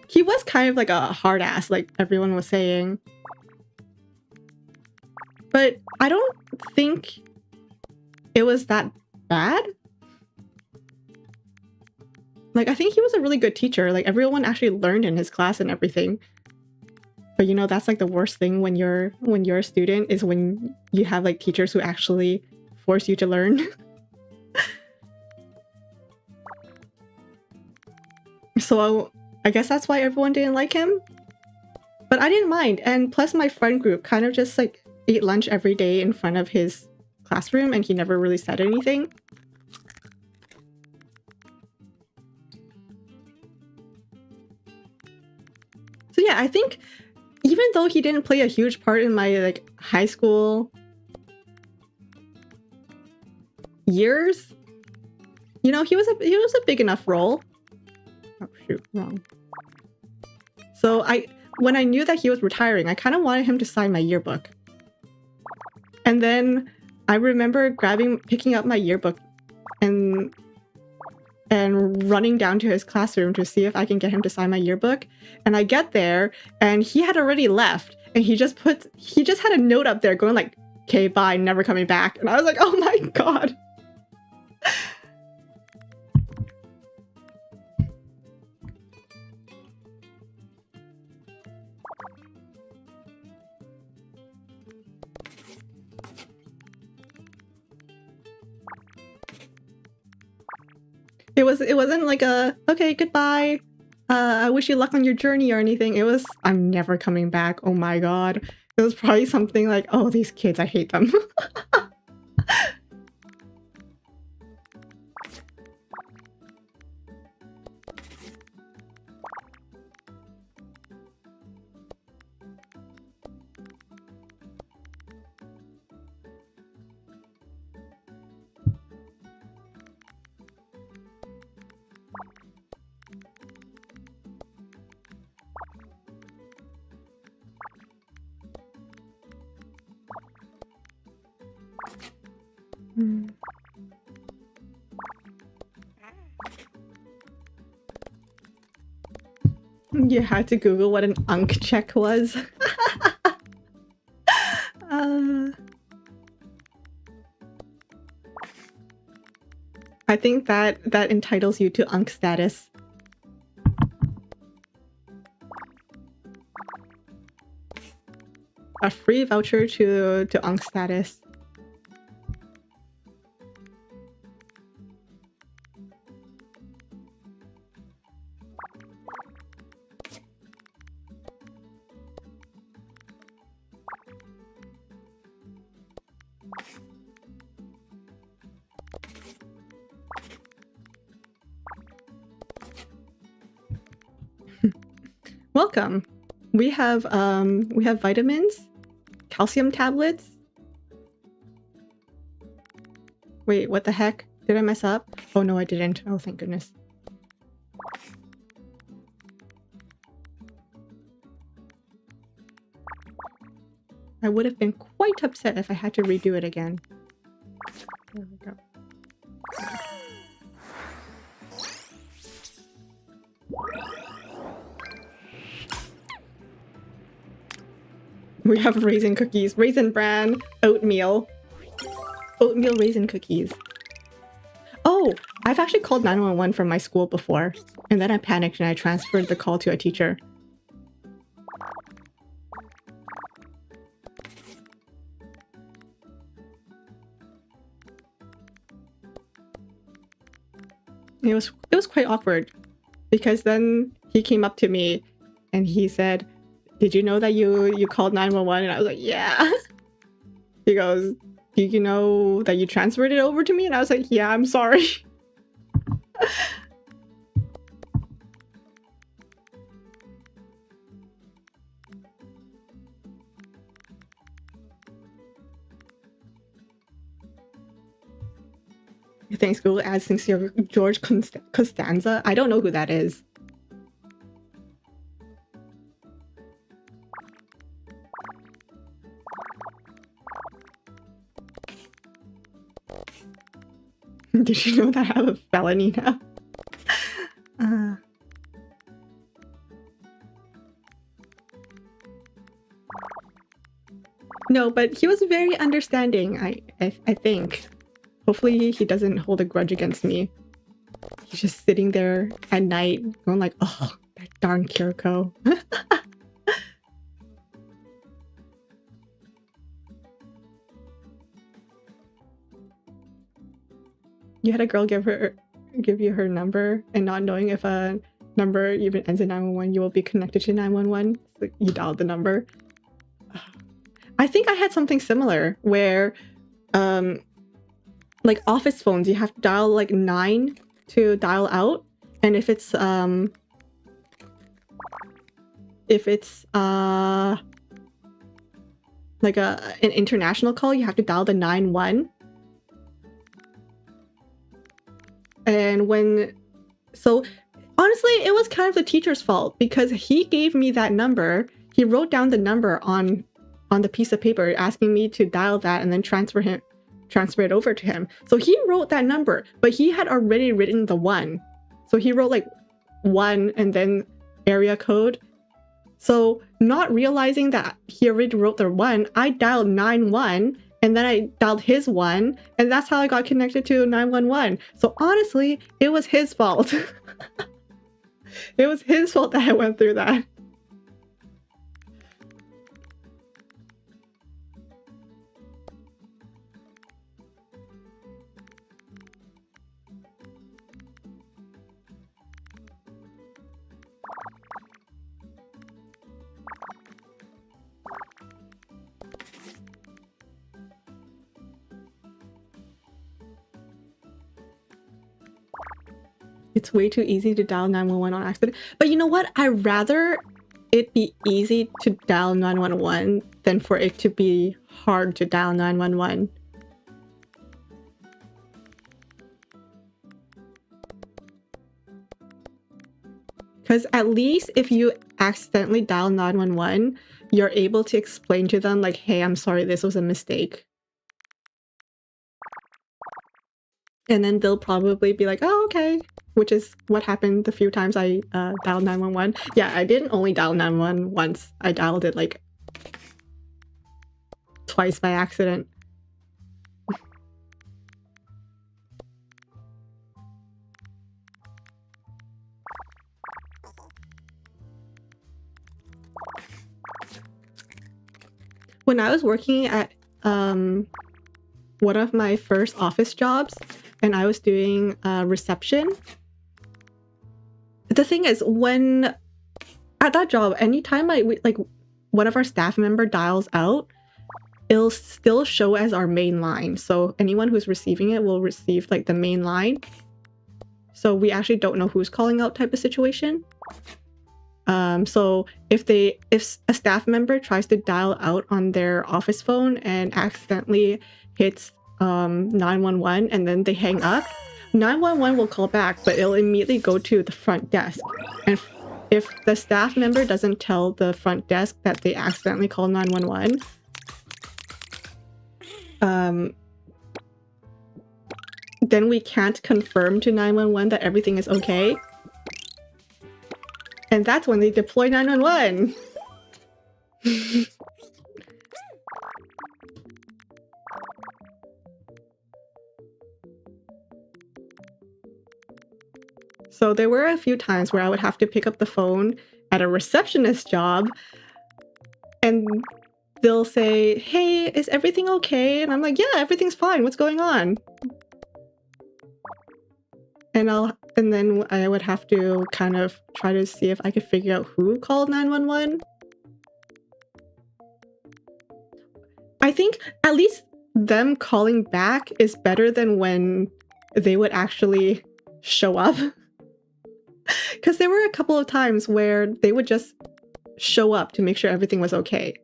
he was kind of like a hard ass, like everyone was saying. But I don't think it was that bad. Like, I think he was a really good teacher. Like, everyone actually learned in his class and everything. But you know, that's like the worst thing when you're a student, is when you have like teachers who actually force you to learn. So I guess that's why everyone didn't like him. But I didn't mind. And plus my friend group kind of just like ate lunch every day in front of his classroom, and he never really said anything. So yeah, I think even though he didn't play a huge part in my like high school years, you know, he was a big enough role. Oh shoot, wrong. So when I knew that he was retiring, I kind of wanted him to sign my yearbook. And then I remember picking up my yearbook and running down to his classroom to see if I can get him to sign my yearbook. And I get there and he had already left, and he just had a note up there going like, "Okay, bye, never coming back." And I was like, oh my god. It wasn't like a, okay, goodbye, I wish you luck on your journey or anything. It was, I'm never coming back. Oh my god. It was probably something like, oh, these kids, I hate them. You had to Google what an unk check was. I think that entitles you to unk status. A free voucher to unk status. Welcome. We have vitamins, calcium tablets. Wait, what the heck? Did I mess up? Oh no, I didn't. Oh, thank goodness. I would have been quite upset if I had to redo it again. There we go. We have raisin cookies, raisin bran, oatmeal raisin cookies. Oh, I've actually called 911 from my school before. And then I panicked and I transferred the call to a teacher. It was quite awkward because then he came up to me and he said, "Did you know that you called 911?" And I was like, "Yeah." He goes, "Do you know that you transferred it over to me?" And I was like, "Yeah, I'm sorry." Thanks, Google AdSense, George Costanza. I don't know who that is. Did you know that I have a felony now? No, but he was very understanding, I think. Hopefully he doesn't hold a grudge against me. He's just sitting there at night going like, "Oh, that darn Kiriko." You had a girl give you her number and not knowing if a number even ends in 911, you will be connected to 911. So you dialed the number. I think I had something similar where like office phones, you have to dial like 9 to dial out, and if it's like an international call, you have to dial the 9-1. And so honestly, it was kind of the teacher's fault because he gave me that number. He wrote down the number on the piece of paper asking me to dial that and then transfer it over to him. So he wrote that number, but he had already written the 1. So he wrote like 1 and then area code. So not realizing that he already wrote the 1, I dialed 9-1 and then I dialed his 1, and that's how I got connected to 911. So honestly, it was his fault. It was his fault that I went through that. It's way too easy to dial 911 on accident. But you know what? I'd rather it be easy to dial 911 than for it to be hard to dial 911. Because at least if you accidentally dial 911, you're able to explain to them like, "Hey, I'm sorry, this was a mistake." And then they'll probably be like, "Oh, okay." Which is what happened the few times I dialed 911. Yeah, I didn't only dial 911 once. I dialed it like twice by accident. When I was working at one of my first office jobs and I was doing reception, the thing is, when at that job, anytime like one of our staff member dials out, it'll still show as our main line. So anyone who's receiving it will receive like the main line. So we actually don't know who's calling out type of situation. So if a staff member tries to dial out on their office phone and accidentally hits 911 and then they hang up, 911 will call back, but it'll immediately go to the front desk. And if the staff member doesn't tell the front desk that they accidentally called 911, then we can't confirm to 911 that everything is okay. And that's when they deploy 911. So there were a few times where I would have to pick up the phone at a receptionist job and they'll say, "Hey, is everything okay?" And I'm like, "Yeah, everything's fine. What's going on?" And then I would have to kind of try to see if I could figure out who called 911. I think at least them calling back is better than when they would actually show up. Because there were a couple of times where they would just show up to make sure everything was okay,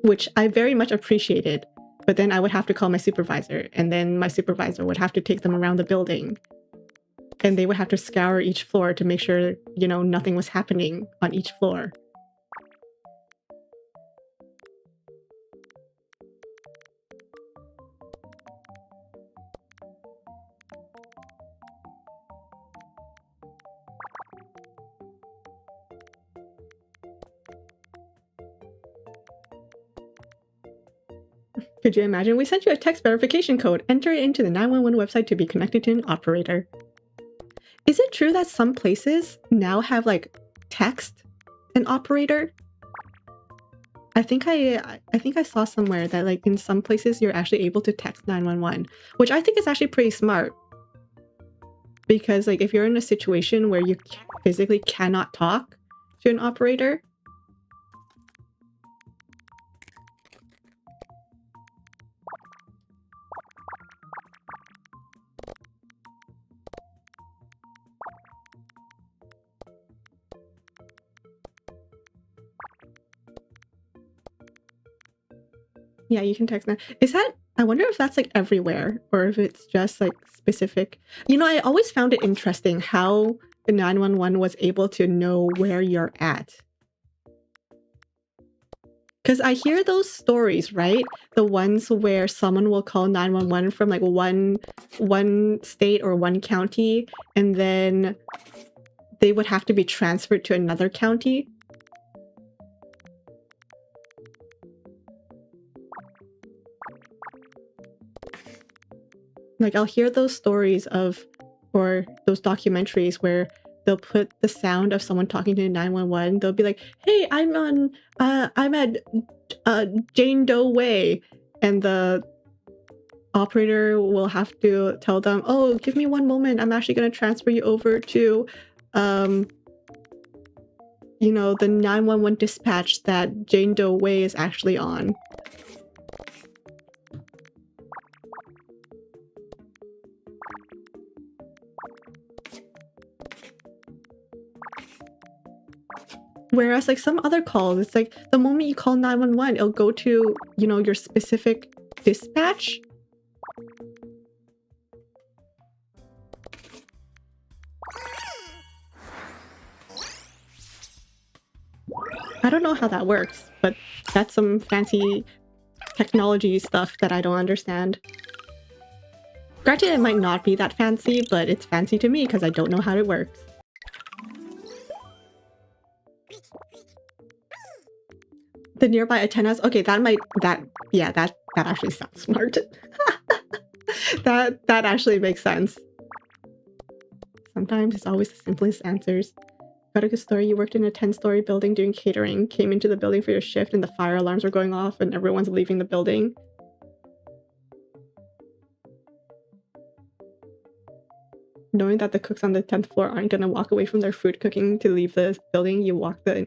which I very much appreciated. But then I would have to call my supervisor, and then my supervisor would have to take them around the building. And they would have to scour each floor to make sure, you know, nothing was happening on each floor. Could you imagine? We sent you a text verification code. Enter it into the 911 website to be connected to an operator. Is it true that some places now have, like, text an operator? I think I saw somewhere that, like, in some places you're actually able to text 911, which I think is actually pretty smart. Because, like, if you're in a situation where you physically cannot talk to an operator. Yeah, you can text that. Is that I wonder if that's, like, everywhere or if it's just, like, specific. You know, I always found it interesting how the 911 was able to know where you're at. Because I hear those stories, right? The ones where someone will call 911 from, like, one state or one county, and then they would have to be transferred to another county. Like, I'll hear those stories of or those documentaries where they'll put the sound of someone talking to 911. They'll be like, "Hey, I'm at Jane Doe Way," and the operator will have to tell them, "Oh, give me one moment. I'm actually gonna transfer you over to, um, you know, the 911 dispatch that Jane Doe Way is actually on." Whereas, like, some other calls, it's like the moment you call 911, it'll go to, you know, your specific dispatch. I don't know how that works, but that's some fancy technology stuff that I don't understand. Granted, it might not be that fancy, but it's fancy to me because I don't know how it works. The nearby antennas. Okay, that actually sounds smart. That actually makes sense. Sometimes it's always the simplest answers. Got a good story. You worked in a 10-story building doing catering, came into the building for your shift, and the fire alarms were going off, and everyone's leaving the building. Knowing that the cooks on the 10th floor aren't gonna walk away from their food cooking to leave the building, you walk the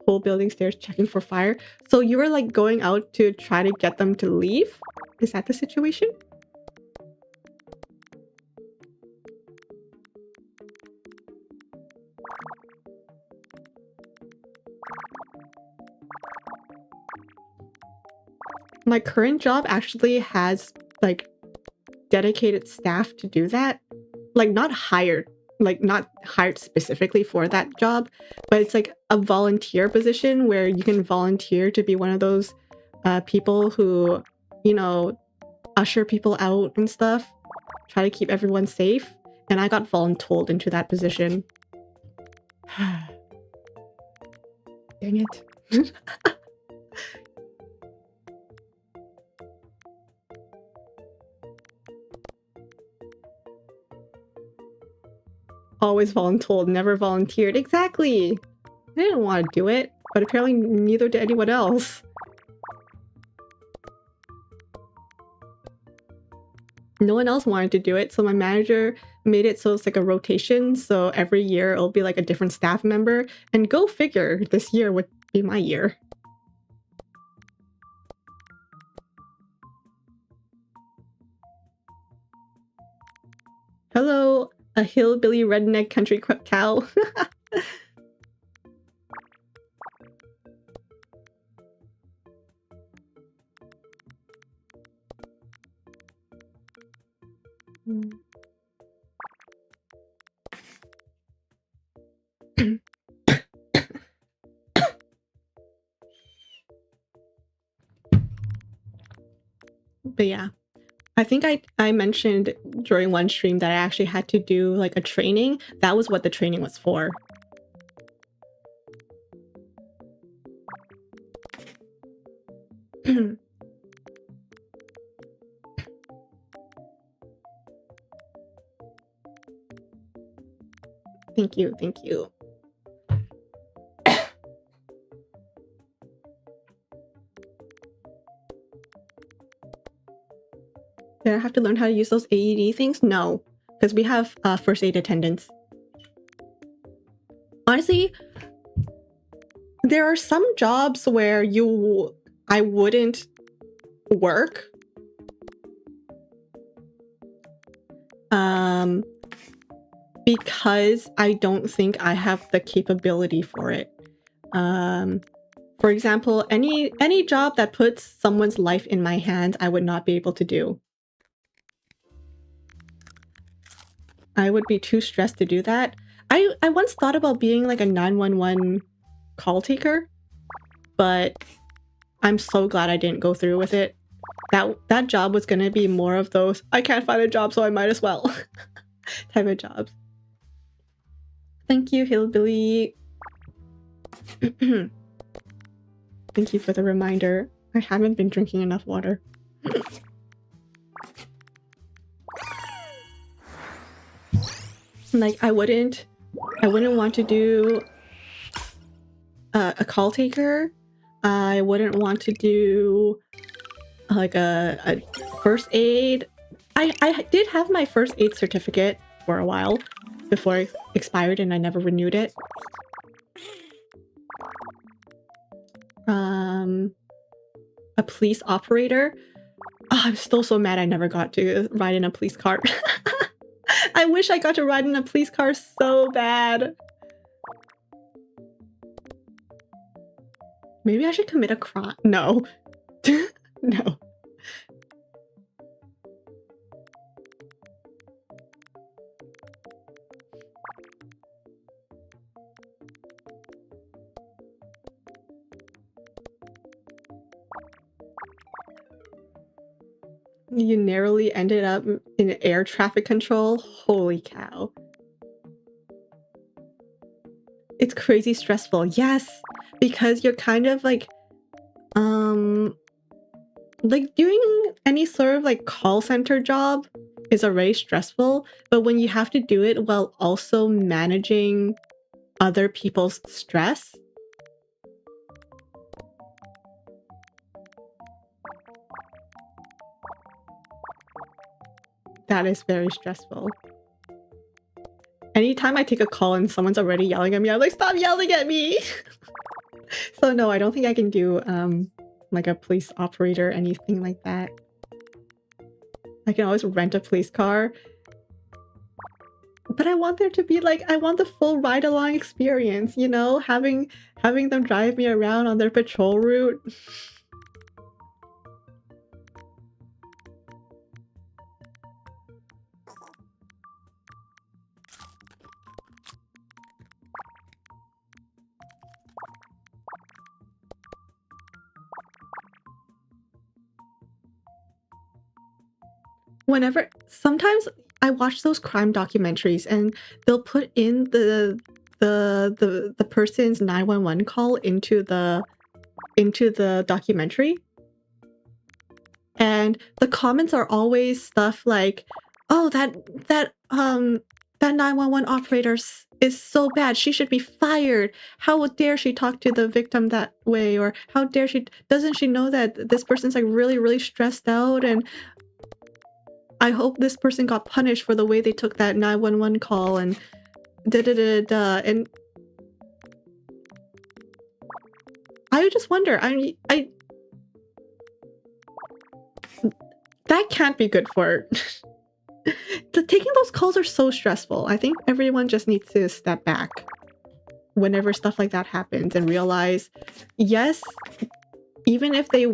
whole building stairs checking for fire. So you were, like, going out to try to get them to leave? Is that the situation? My current job actually has, like, dedicated staff to do that. Like, not hired specifically for that job, but it's like a volunteer position where you can volunteer to be one of those people who, you know, usher people out and stuff, try to keep everyone safe. And I got voluntold into that position. Dang it. Always voluntold, never volunteered. Exactly! I didn't want to do it, but apparently neither did anyone else. No one else wanted to do it, so my manager made it so it's like a rotation, so every year it'll be like a different staff member, and go figure, this year would be my year. Hello, a hillbilly redneck country cow. But yeah, I think I mentioned during one stream that I actually had to do like a training. That was what the training was for. Thank you, thank you. Did I have to learn how to use those AED things? No, because we have first aid attendants. Honestly, there are some jobs where I wouldn't work. Because I don't think I have the capability for it. For example, any job that puts someone's life in my hands, I would not be able to do. I would be too stressed to do that. I once thought about being like a 911 call taker, but I'm so glad I didn't go through with it. That job was gonna be more of those, I can't find a job so I might as well type of jobs. Thank you, Hillbilly. Thank you for the reminder. I haven't been drinking enough water. Like, I wouldn't want to do a call taker. I wouldn't want to do like a first aid. I did have my first aid certificate for a while before it expired and I never renewed it. A police operator. Oh, I'm still so mad I never got to ride in a police car. I wish I got to ride in a police car so bad. Maybe I should commit a crime. No. No. You narrowly ended up in air traffic control? Holy cow. It's crazy stressful. Yes, because you're kind of like doing any sort of like call center job is already stressful, but when you have to do it while also managing other people's stress, that is very stressful. Anytime I take a call and someone's already yelling at me, I'm like, stop yelling at me! So no, I don't think I can do like a police operator or anything like that. I can always rent a police car. But I want there to be like, I want the full ride-along experience, you know? Having them drive me around on their patrol route. Sometimes I watch those crime documentaries and they'll put in the person's 911 call into the documentary. And the comments are always stuff like, oh, that That 911 operator is so bad. She should be fired. How dare she talk to the victim that way? Or how dare she... Doesn't she know that this person's like really, really stressed out? And I hope this person got punished for the way they took that 911 call and da-da-da-da. And I just wonder, that can't be good for... Taking those calls are so stressful. I think everyone just needs to step back whenever stuff like that happens and realize, yes, even if the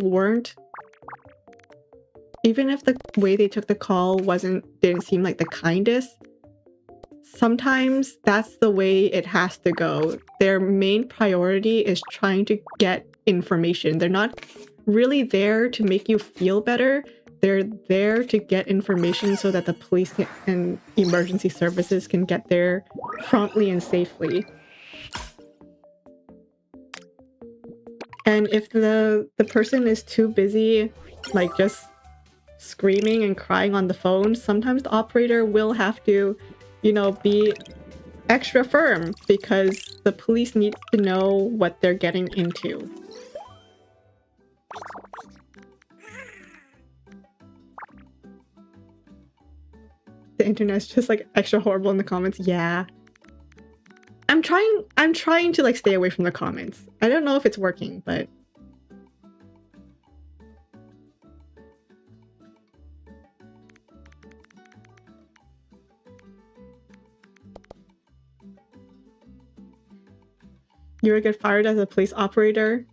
way they took the call didn't seem like the kindest, sometimes that's the way it has to go. Their main priority is trying to get information. They're not really there to make you feel better. They're there to get information so that the police and emergency services can get there promptly and safely. And if the person is too busy, like just screaming and crying on the phone, sometimes the operator will have to, you know, be extra firm because the police need to know what they're getting into. The internet's just like extra horrible in the comments. Yeah. I'm trying to like stay away from the comments. I don't know if it's working, but you would get fired as a police operator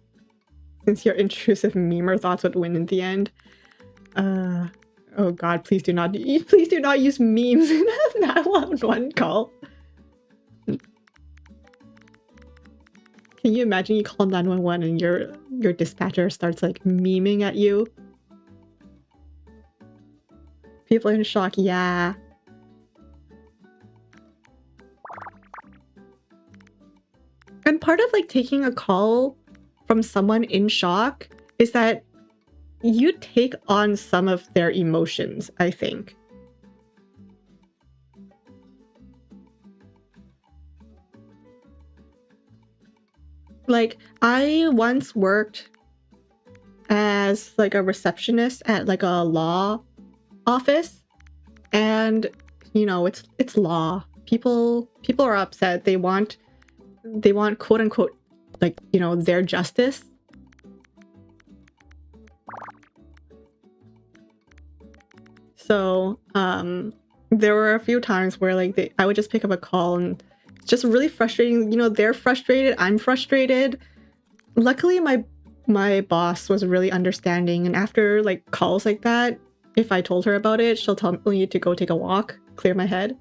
since your intrusive memer thoughts would win in the end. Oh god, please do not use memes in that one call. Can you imagine you call 911 and your dispatcher starts like memeing at you? People are in shock, yeah. And part of like taking a call from someone in shock is that you take on some of their emotions, I think. Like, I once worked as like a receptionist at like a law office, and you know, it's law. People are upset. They want quote unquote like, you know, their justice. So there were a few times where like I would just pick up a call and it's just really frustrating. You know, they're frustrated, I'm frustrated. Luckily my boss was really understanding, and after like calls like that, if I told her about it, she'll tell me to go take a walk, clear my head.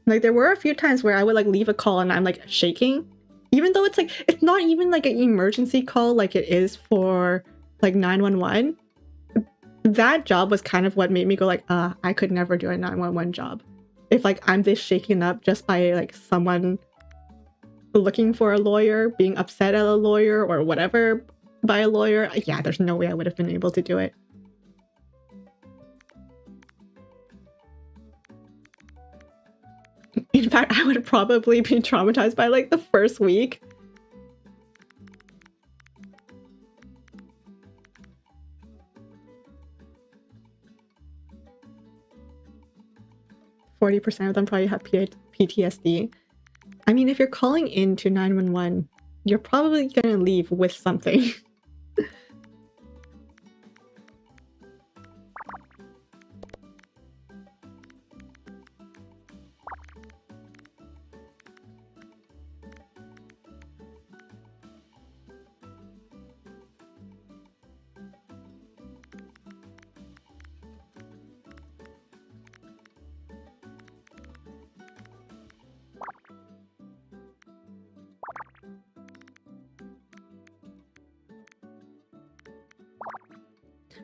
Like there were a few times where I would like leave a call and I'm like shaking, even though it's not even like an emergency call like it is for like 911. That job was kind of what made me go like, I could never do a 911 job. If like I'm this shaken up just by like someone looking for a lawyer, being upset at a lawyer or whatever by a lawyer, yeah, there's no way I would have been able to do it. In fact, I would probably be traumatized by like the first week. %40 of them probably have PTSD. I mean, if you're calling into 911, you're probably gonna leave with something.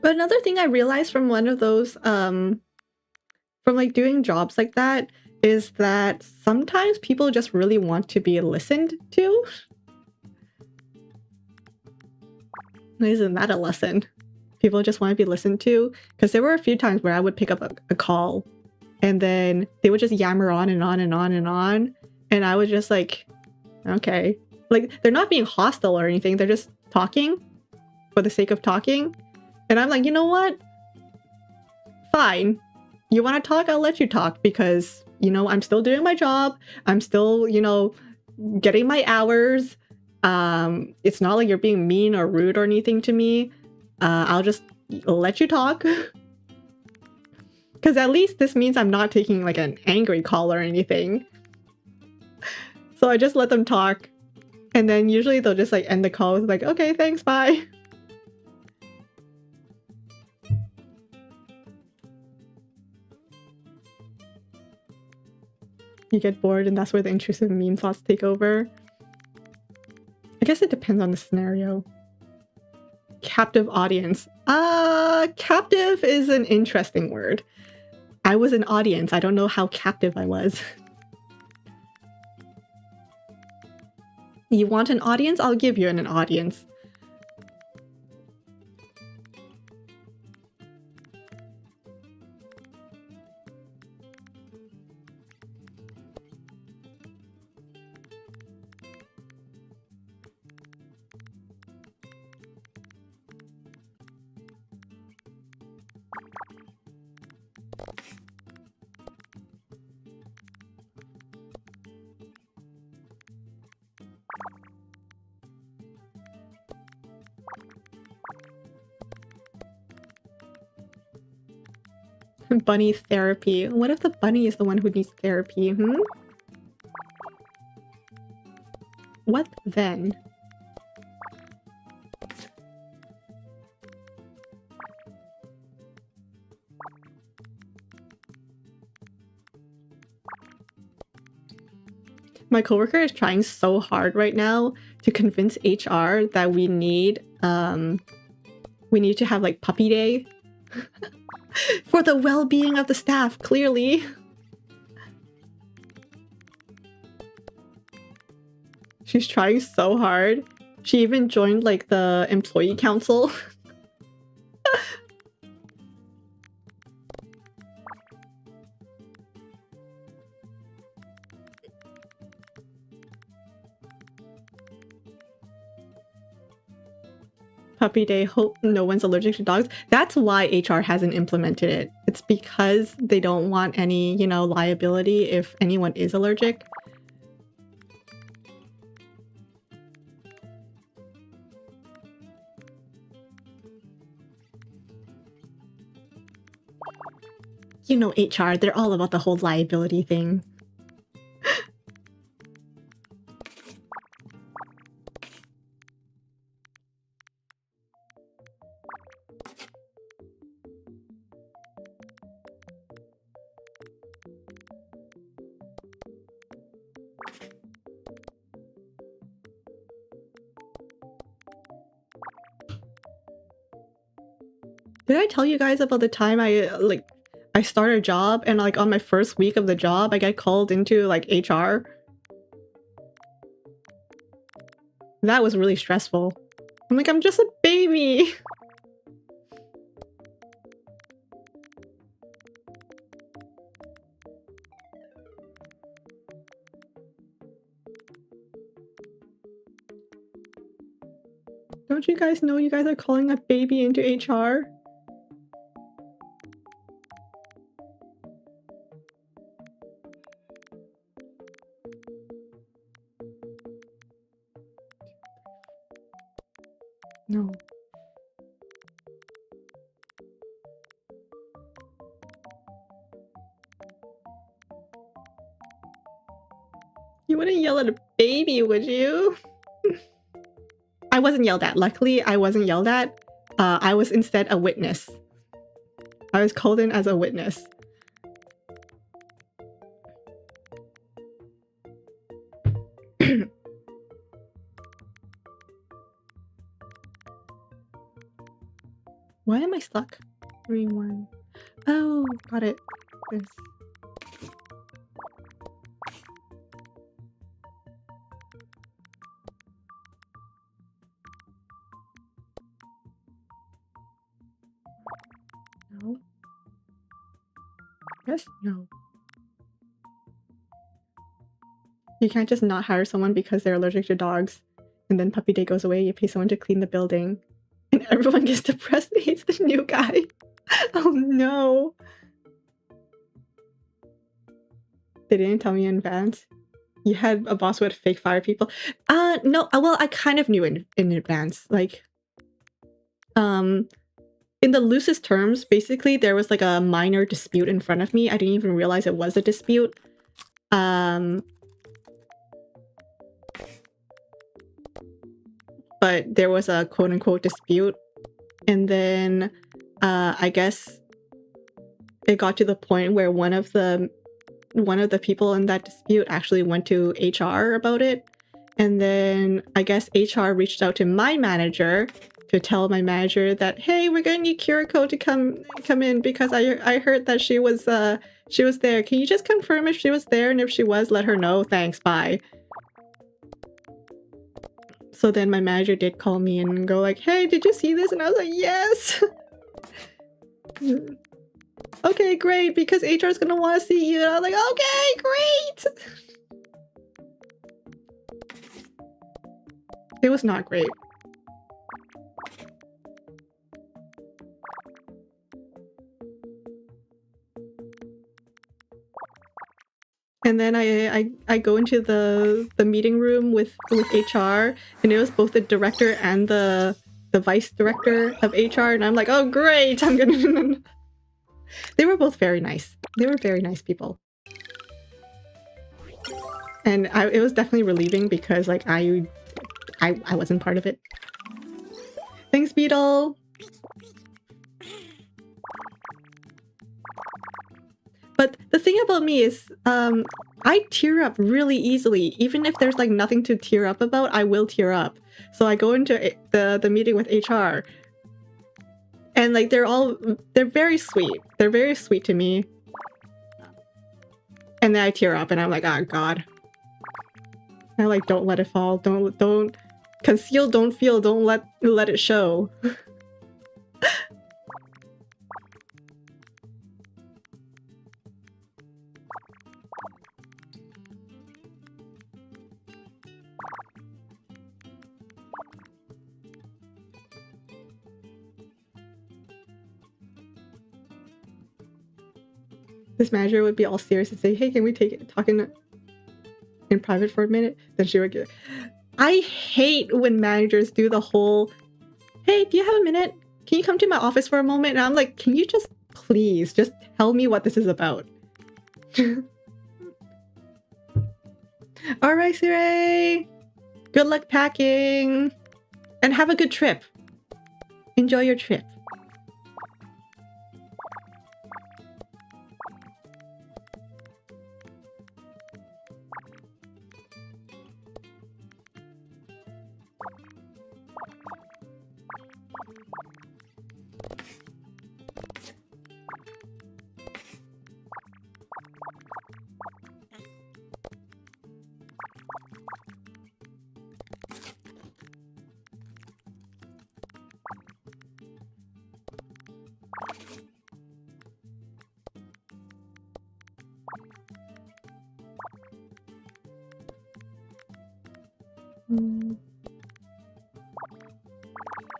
But another thing I realized from one of those, from like doing jobs like that, is that sometimes people just really want to be listened to. Isn't that a lesson? people just want to be listened to. Because there were a few times where I would pick up a call and then they would just yammer on and on and on and on. And I was just like, okay. Like, they're not being hostile or anything. They're just talking for the sake of talking. And I'm like, you know what? Fine. You want to talk? I'll let you talk because, you know, I'm still doing my job. I'm still, you know, getting my hours. It's not like you're being mean or rude or anything to me. I'll just let you talk. Because at least this means I'm not taking like an angry call or anything. So I just let them talk. And then usually they'll just like end the call with like, okay, thanks, bye. You get bored and that's where the intrusive meme thoughts take over. I guess it depends on the scenario. Captive audience. Captive is an interesting word. I was an audience. I don't know how captive I was. You want an audience? I'll give you an audience. Bunny therapy. What if the bunny is the one who needs therapy? What then? My coworker is trying so hard right now to convince HR that we need to have like puppy day for the well-being of the staff, clearly. She's trying so hard. She even joined like the employee council. Puppy day, hope no one's allergic to dogs. That's why HR hasn't implemented it. It's because they don't want any, you know, liability if anyone is allergic. You know, HR, they're all about the whole liability thing. Did I tell you guys about the time I started a job and like on my first week of the job I got called into like HR? That was really stressful. I'm like, I'm just a baby. Don't you guys know you guys are calling a baby into HR? No. You wouldn't yell at a baby, would you? I wasn't yelled at. Luckily, I wasn't yelled at. I was instead a witness. I was called in as a witness. Why am I stuck? 3, 1. Oh, got it. This. No. Yes, no. You can't just not hire someone because they're allergic to dogs, and then puppy day goes away, you pay someone to clean the building, and everyone gets depressed and hates the new guy. Oh no. They didn't tell me in advance. You had a boss who would fake fire people? No, well, I kind of knew in advance. Like, in the loosest terms, basically, there was like a minor dispute in front of me. I didn't even realize it was a dispute. But there was a quote-unquote dispute. And then, I guess it got to the point where one of the people in that dispute actually went to HR about it. And then I guess HR reached out to my manager to tell my manager that, hey, we're gonna need Kiriko to come in because I heard that she was there. Can you just confirm if she was there, and if she was, let her know. Thanks, bye. So then my manager did call me and go like, hey, did you see this? And I was like, yes. Okay, great, because HR is gonna want to see you. And I was like, okay, great. It was not great. And then I go into the meeting room with HR, and it was both the director and the vice director of HR, and I'm like, oh great, I'm gonna. They were both very nice. They were very nice people, and it was definitely relieving because like I wasn't part of it. Thanks, Beetle. But the thing about me is, I tear up really easily. Even if there's like nothing to tear up about, I will tear up. So I go into the meeting with HR, and like they're very sweet. They're very sweet to me. And then I tear up, and I'm like, oh god. I like, don't let it fall. Don't conceal. Don't feel. Don't let it show. This manager would be all serious and say, hey, can we talk in private for a minute? Then she would get... I hate when managers do the whole, hey, do you have a minute? Can you come to my office for a moment? And I'm like, can you just please just tell me what this is about? Alright, Sire! Good luck packing! And have a good trip. Enjoy your trip.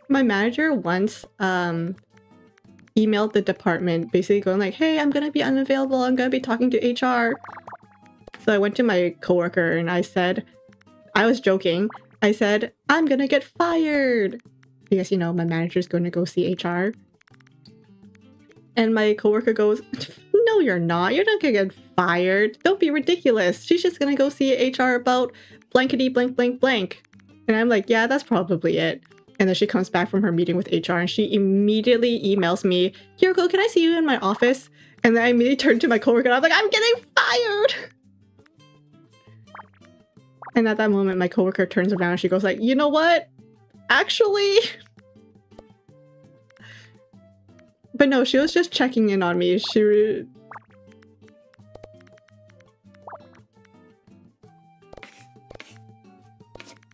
My manager once emailed the department basically going like, hey, I'm gonna be unavailable, I'm gonna be talking to HR. So I went to my coworker and I said, I was joking, I said, I'm gonna get fired because, you know, my manager's going to go see HR. And my coworker goes, no, you're not gonna get fired, don't be ridiculous, she's just gonna go see HR about blankety blank blank blank. And I'm like, yeah, that's probably it. And then she comes back from her meeting with HR and she immediately emails me, Kiriko, can I see you in my office? And then I immediately turned to my coworker and I was like, I'm getting fired! And at that moment, my coworker turns around and she goes like, you know what? Actually... But no, she was just checking in on me.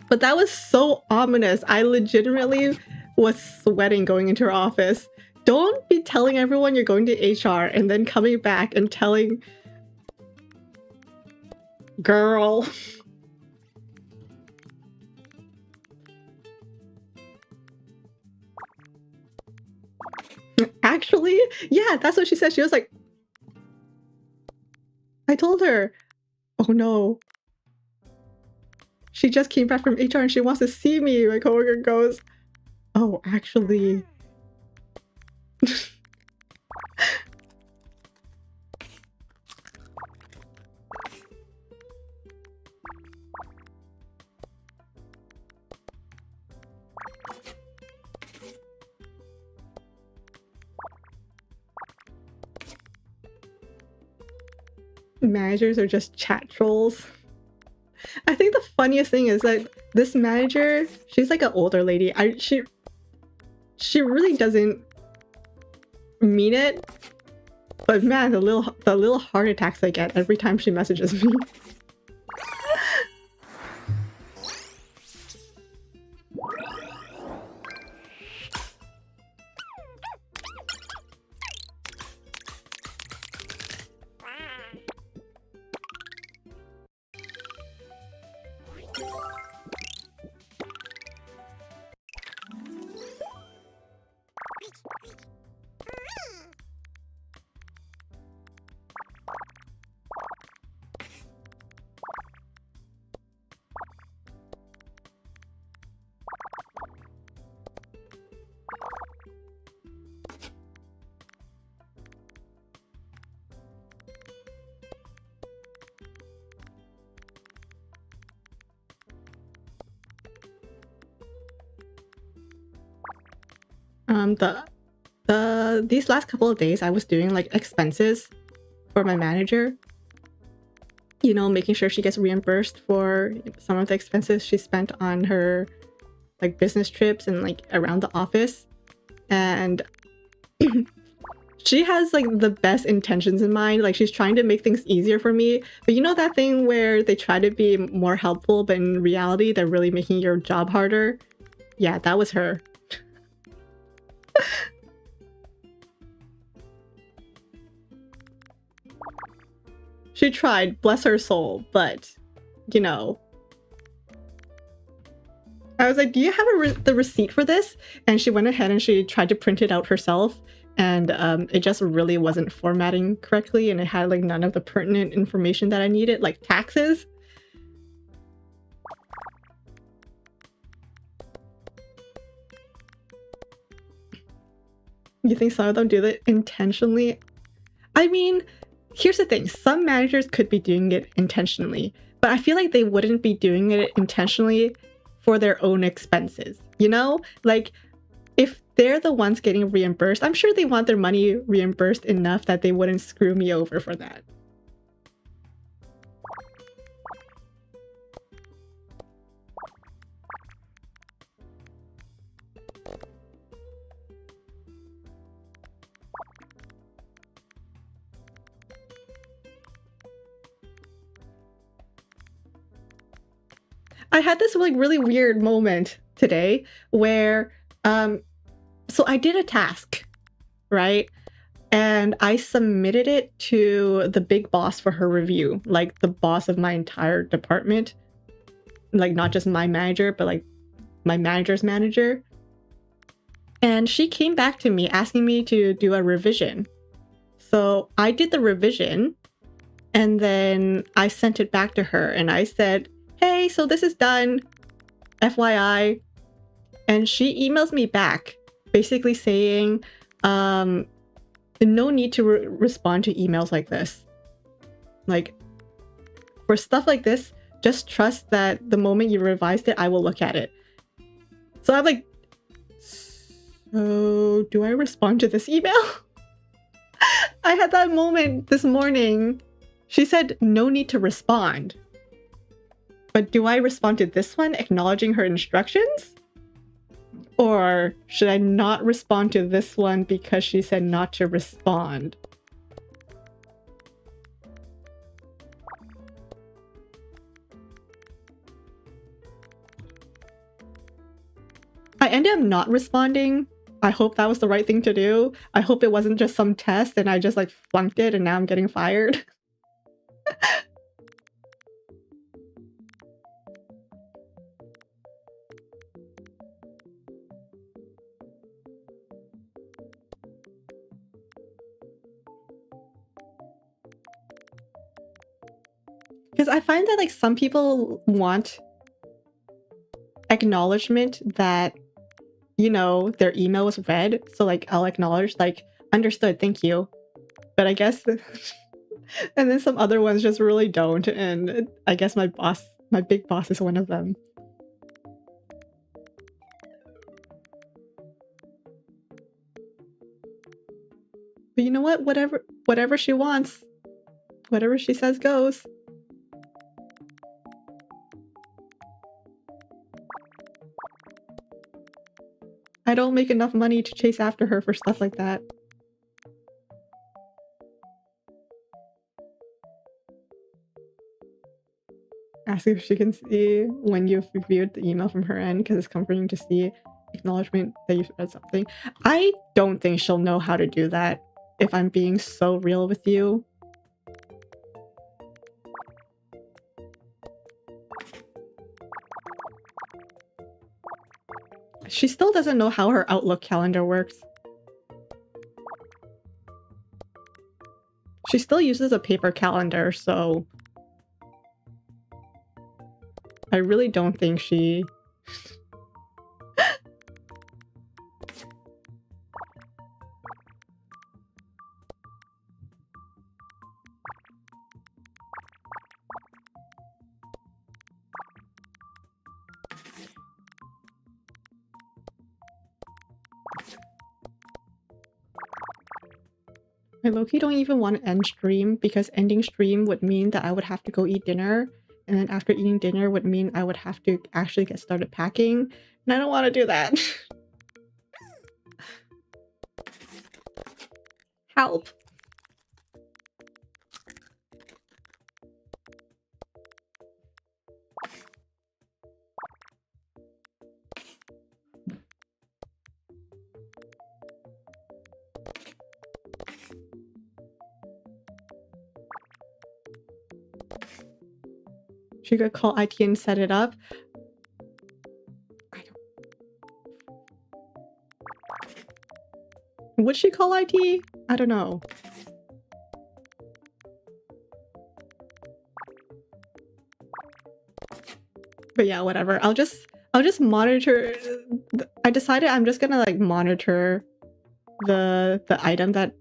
But that was so ominous. I legitimately was sweating going into her office. Don't be literally telling everyone you're going to HR and then coming back and telling... Girl. Actually, yeah, that's what she said. She was like... I told her, oh no. She just came back from HR and she wants to see me. My coworker goes, oh, actually... Managers are just chat trolls. I think the funniest thing is that this manager, she's like an older lady. She really doesn't mean it, but man, the little heart attacks I get every time she messages me. These last couple of days I was doing like expenses for my manager. You know, making sure she gets reimbursed for some of the expenses she spent on her like business trips and like around the office. And she has like the best intentions in mind. Like she's trying to make things easier for me. But you know that thing where they try to be more helpful, but in reality they're really making your job harder? Yeah, that was her. She tried, bless her soul, but, you know. I was like, do you have the receipt for this? And she went ahead and she tried to print it out herself. And it just really wasn't formatting correctly. And it had like none of the pertinent information that I needed, like taxes. You think some of them do that intentionally? I mean, here's the thing. Some managers could be doing it intentionally, but I feel like they wouldn't be doing it intentionally for their own expenses, you know? Like, if they're the ones getting reimbursed, I'm sure they want their money reimbursed enough that they wouldn't screw me over for that. I had this like really weird moment today where so I did a task, right? And I submitted it to the big boss for her review, like the boss of my entire department. Like not just my manager, but like my manager's manager. And she came back to me asking me to do a revision. So I did the revision and then I sent it back to her and I said, hey, so this is done, FYI. And she emails me back, basically saying, no need to respond to emails like this. Like, for stuff like this, just trust that the moment you revised it, I will look at it. So I'm like, so do I respond to this email? I had that moment this morning. She said, no need to respond. But do I respond to this one, acknowledging her instructions? Or should I not respond to this one because she said not to respond? I ended up not responding I hope that was the right thing to do. I hope it wasn't just some test and I just like flunked it and now I'm getting fired. Because I find that like some people want acknowledgement that, you know, their email was read. So like I'll acknowledge like, understood, thank you. But I guess and then some other ones just really don't, and I guess my big boss is one of them. But you know what? Whatever she wants, whatever she says goes. I don't make enough money to chase after her for stuff like that. Ask if she can see when you've reviewed the email from her end, because it's comforting to see acknowledgement that you've read something. I don't think she'll know how to do that, if I'm being so real with you. She still doesn't know how her Outlook calendar works. She still uses a paper calendar, so I really don't think she... I low-key don't even want to end stream, because ending stream would mean that I would have to go eat dinner, and then after eating dinner would mean I would have to actually get started packing, and I don't want to do that. Help! She could call IT and set it up. Would she call IT? I don't know. But yeah, whatever. I'll just monitor. I decided I'm just gonna like monitor the item that...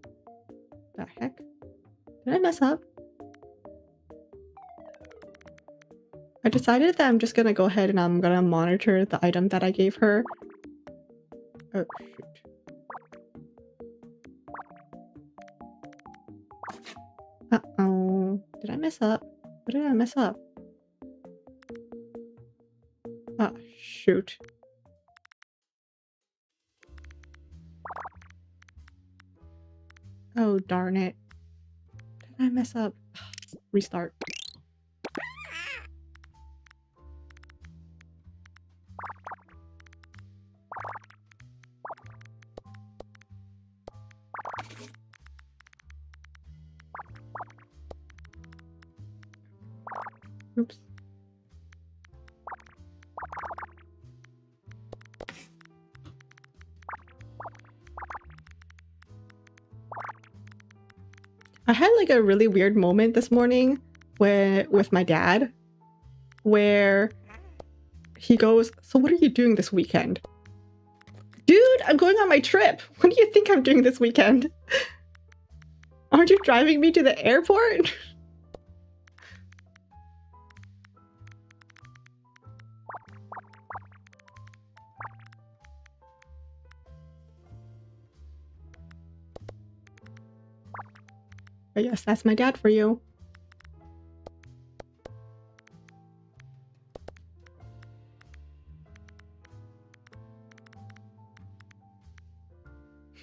The heck? Did I mess up? I decided that I'm just gonna go ahead and I'm gonna monitor the item that I gave her. Oh, shoot. Uh-oh. Did I mess up? What did I mess up? Oh, shoot. Oh, darn it. Did I mess up? Restart. Oops. I had like a really weird moment this morning with my dad, where he goes, "So what are you doing this weekend?" Dude, I'm going on my trip. What do you think I'm doing this weekend? Aren't you driving me to the airport? But yes, that's my dad for you.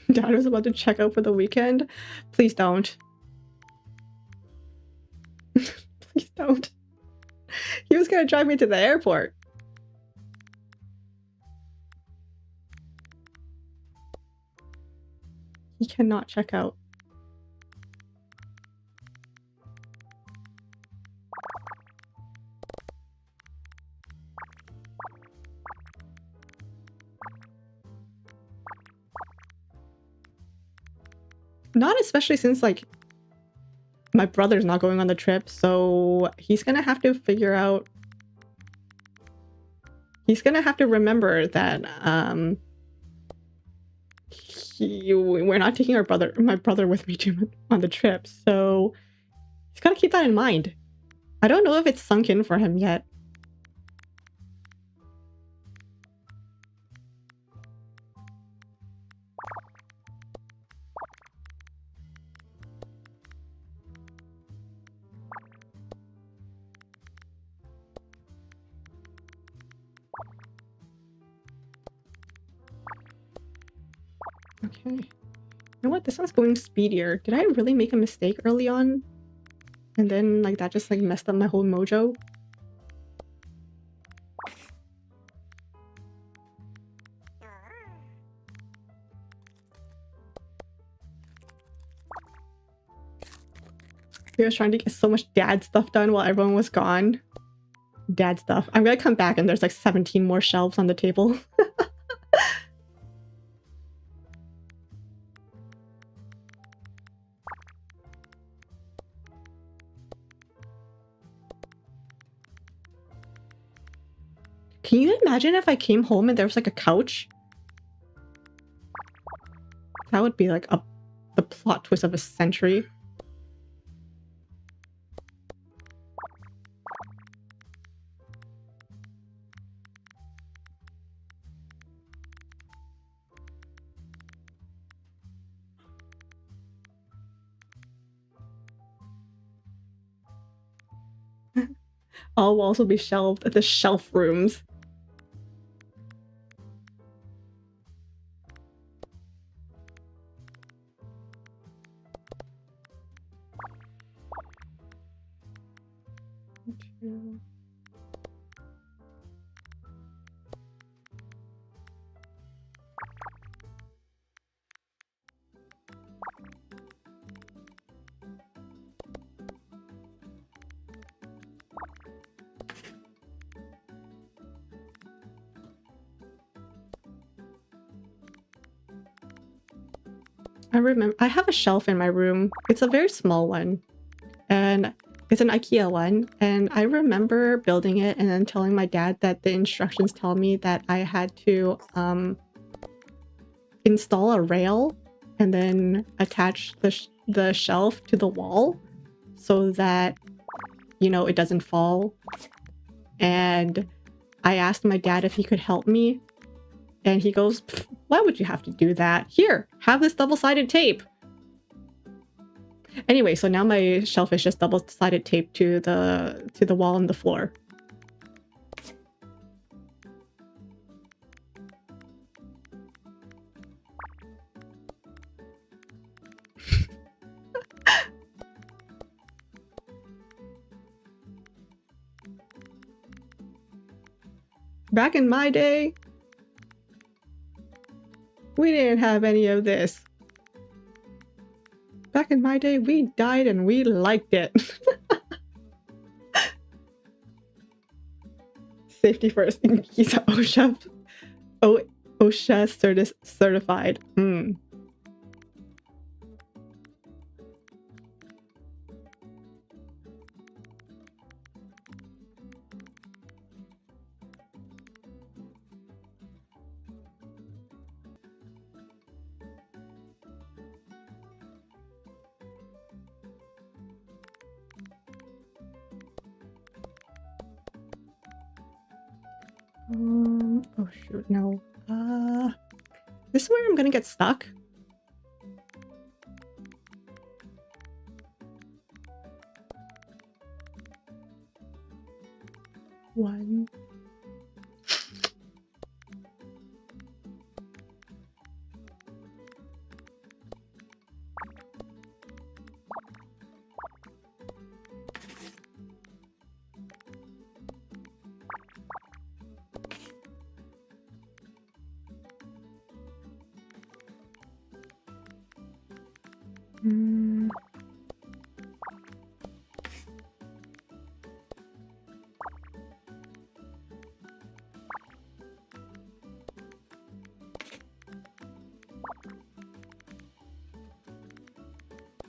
Dad was about to check out for the weekend. Please don't. Please don't. He was gonna drive me to the airport. He cannot check out. Not especially since, like, my brother's not going on the trip, so he's gonna have to figure out... He's gonna have to remember that, we're not taking my brother with me on the trip, so he's gotta keep that in mind. I don't know if it's sunk in for him yet. Okay. You know what? This one's going speedier. Did I really make a mistake early on? And then, like, that just, like, messed up my whole mojo? I was trying to get so much dad stuff done while everyone was gone. Dad stuff. I'm gonna come back and there's like 17 more shelves on the table. Can you imagine if I came home and there was like a couch? That would be like the plot twist of a century. All walls will be shelved at the shelf rooms. I remember I have a shelf in my room. It's a very small one, and it's an IKEA one. And I remember building it and then telling my dad that the instructions tell me that I had to install a rail and then attach the shelf to the wall so that, you know, it doesn't fall. And I asked my dad if he could help me. And he goes, why would you have to do that? Here, have this double-sided tape. Anyway, so now my shelf is just double-sided tape to the wall and the floor. Back in my day, we didn't have any of this. Back in my day, we died and we liked it. Safety first. He's OSHA. OSHA certified. Oh shoot, no. This is where I'm gonna get stuck. One.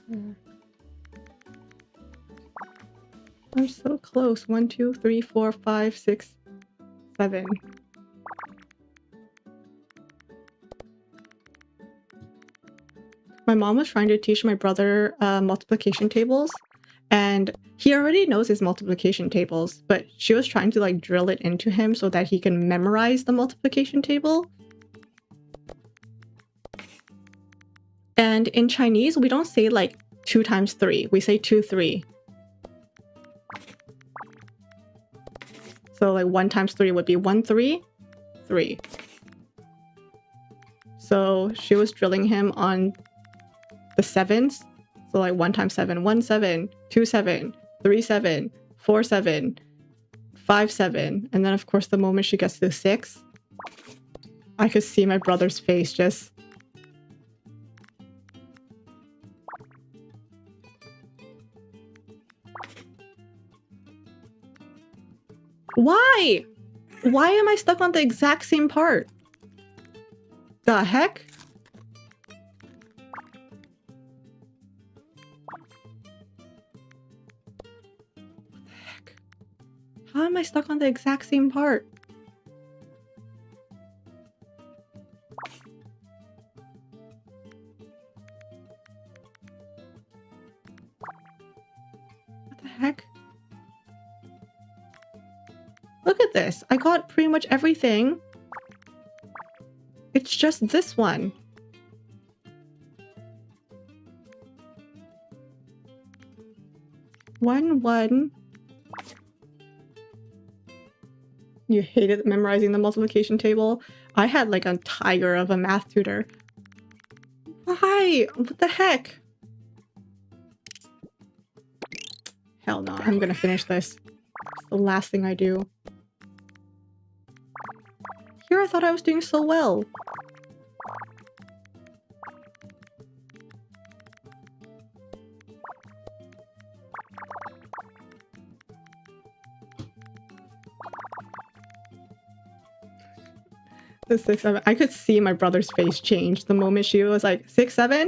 I'm so close. 1, 2, 3, 4, 5, 6, 7. My mom was trying to teach my brother multiplication tables, and he already knows his multiplication tables, but she was trying to like drill it into him so that he can memorize the multiplication table. And in Chinese, we don't say like 2 times 3. We say 2, 3. So like 1 times 3 would be 1, 3, 3. So she was drilling him on the sevens. So like 1 times 7, 1, 7, 2, 7, 3, 7, 4, 7, 5, 7. And then of course the moment she gets to 6, I could see my brother's face just... Why? Why am I stuck on the exact same part? The heck? What the heck? How am I stuck on the exact same part? What the heck? Look at this. I got pretty much everything. It's just this one. One. You hated memorizing the multiplication table? I had like a tiger of a math tutor. Why? What the heck? Hell no, I'm gonna finish this. It's the last thing I do. Here I thought I was doing so well. The 6, 7. I could see my brother's face change the moment she was like 6, 7.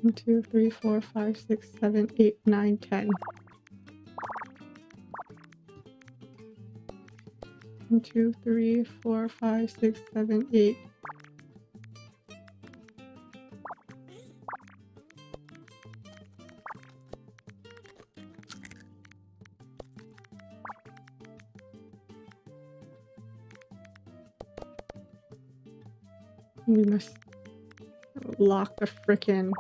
One, 2, 3, 4, 5, 6, 7, 8, 9, 10. 1, 2, 3, 4, 5, 6, 7, 8. We must lock the frickin'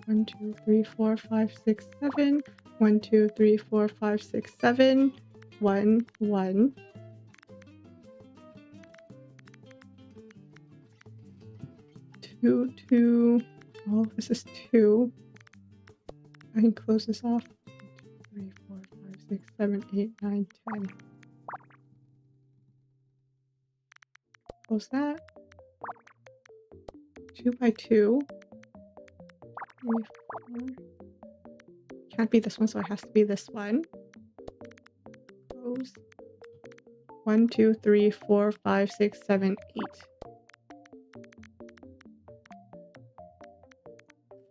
1, 2, 3, 4, 5, 6, 7. 1, 2, 3, 4, 5, 6, 7. 1, 1. 2, 2. Oh, this is 2. I can close this off. 3, 4, 5, 6, 7, 8, 9, 10. Close that. 2 by 2. 3, 4. Can't be this one, so it has to be this one. Close. 1, 2, 3, 4, 5, 6, 7, 8.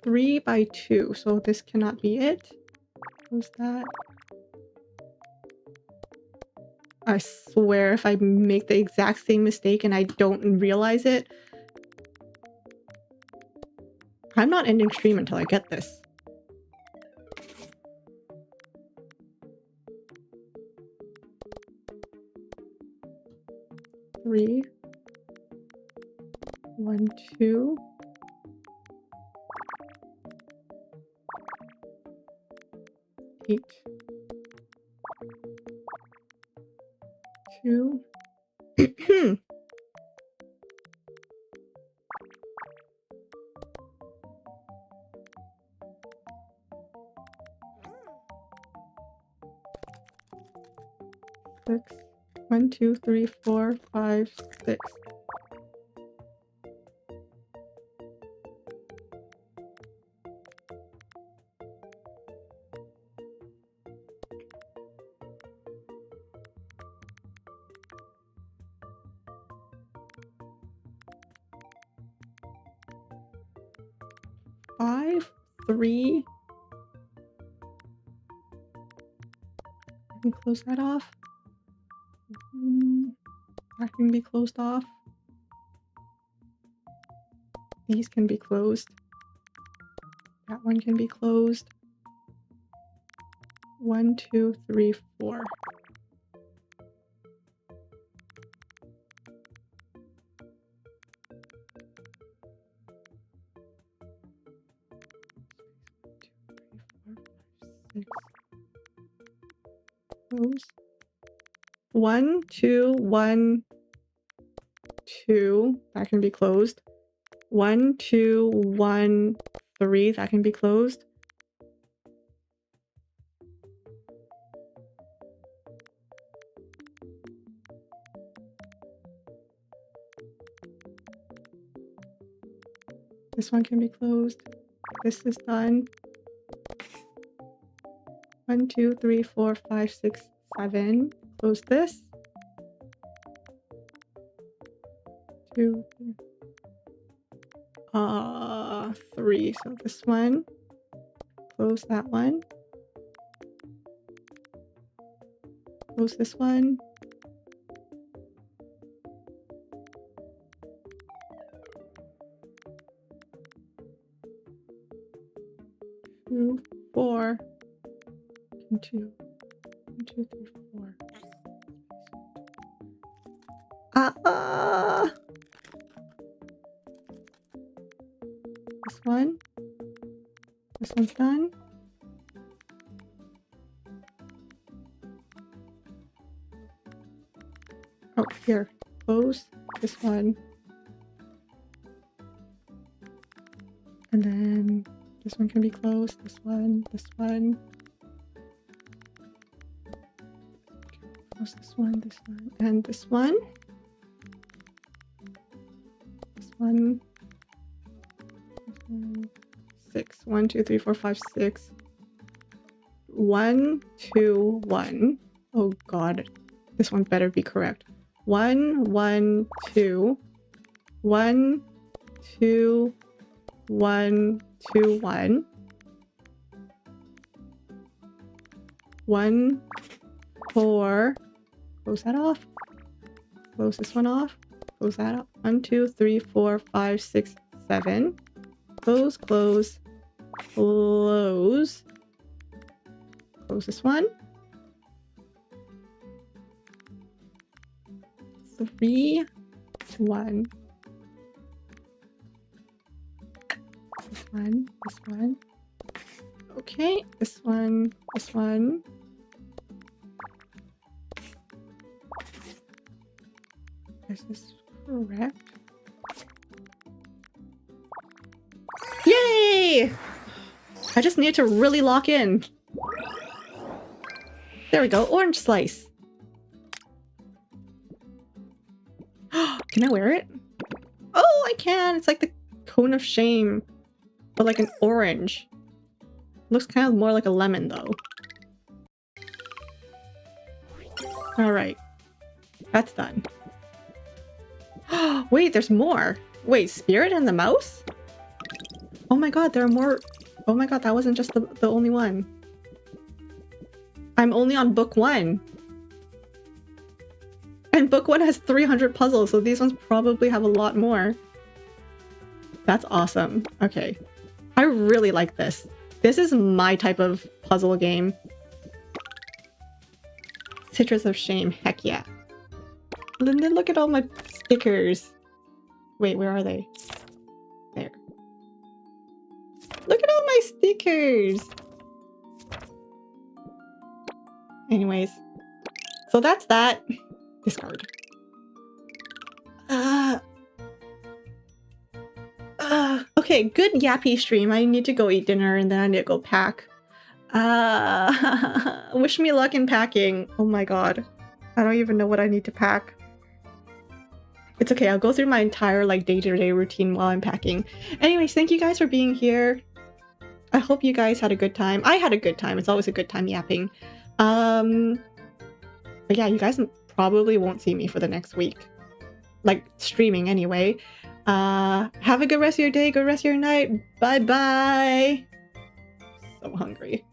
3 by 2, so this cannot be it. Close that. I swear if I make the exact same mistake and I don't realize it, I'm not ending stream until I get this. Three. 1, 2. 8. 2. 6. 1, 2, 3, 4, 5, 6. 5, 3. I can close that off. That can be closed off. These can be closed. That one can be closed. 1, 2, 3, 4. Close. 1, 2, 1, 2. That can be closed. 1, 2, 1, 3. That can be closed. This one can be closed. This is done. 1, 2, 3, 4, 5, 6, 7. Close this. 2, 3. So this one. Close that one. Close this one. Two, 4. 1, 2, 1, 2, 3, 4. This one. This one's done. Oh, here. Close this one. And then this one can be closed. This one. This one. Close this one. This one. And this one. This one. 6. 1, 2, 3, 4, 5, 6. 1, 2, 1. Oh god. This one better be correct. 1, 1, 2. 1, 2, 1, 2, 1. 1, 4. Close that off. Close this one off. Close that up. 1, 2, 3, 4, 5, 6, 7. Close, close, close. Close this one. 3, 1. This one, this one. Okay, this one, this one. Is this correct? Yay! I just need to really lock in. There we go, orange slice. Can I wear it? Oh, I can! It's like the cone of shame, but like an orange. Looks kind of more like a lemon though. Alright. That's done. Wait, there's more! Wait, Spirit and the Mouse? Oh my god, there are more. Oh my god, that wasn't just the only one. I'm only on book 1. And book 1 has 300 puzzles, so these ones probably have a lot more. That's awesome. Okay. I really like this. This is my type of puzzle game. Citrus of Shame, heck yeah. And then look at all my stickers. Wait, where are they? There. Look at all my stickers! Anyways. So that's that. Discard. Okay, good yappy stream. I need to go eat dinner and then I need to go pack. Wish me luck in packing. Oh my god. I don't even know what I need to pack. It's okay, I'll go through my entire like day-to-day routine while I'm packing. Anyways, thank you guys for being here. I hope you guys had a good time. I had a good time. It's always a good time yapping. But yeah, you guys probably won't see me for the next week. Like, streaming anyway. Have a good rest of your day, good rest of your night. Bye-bye. So hungry.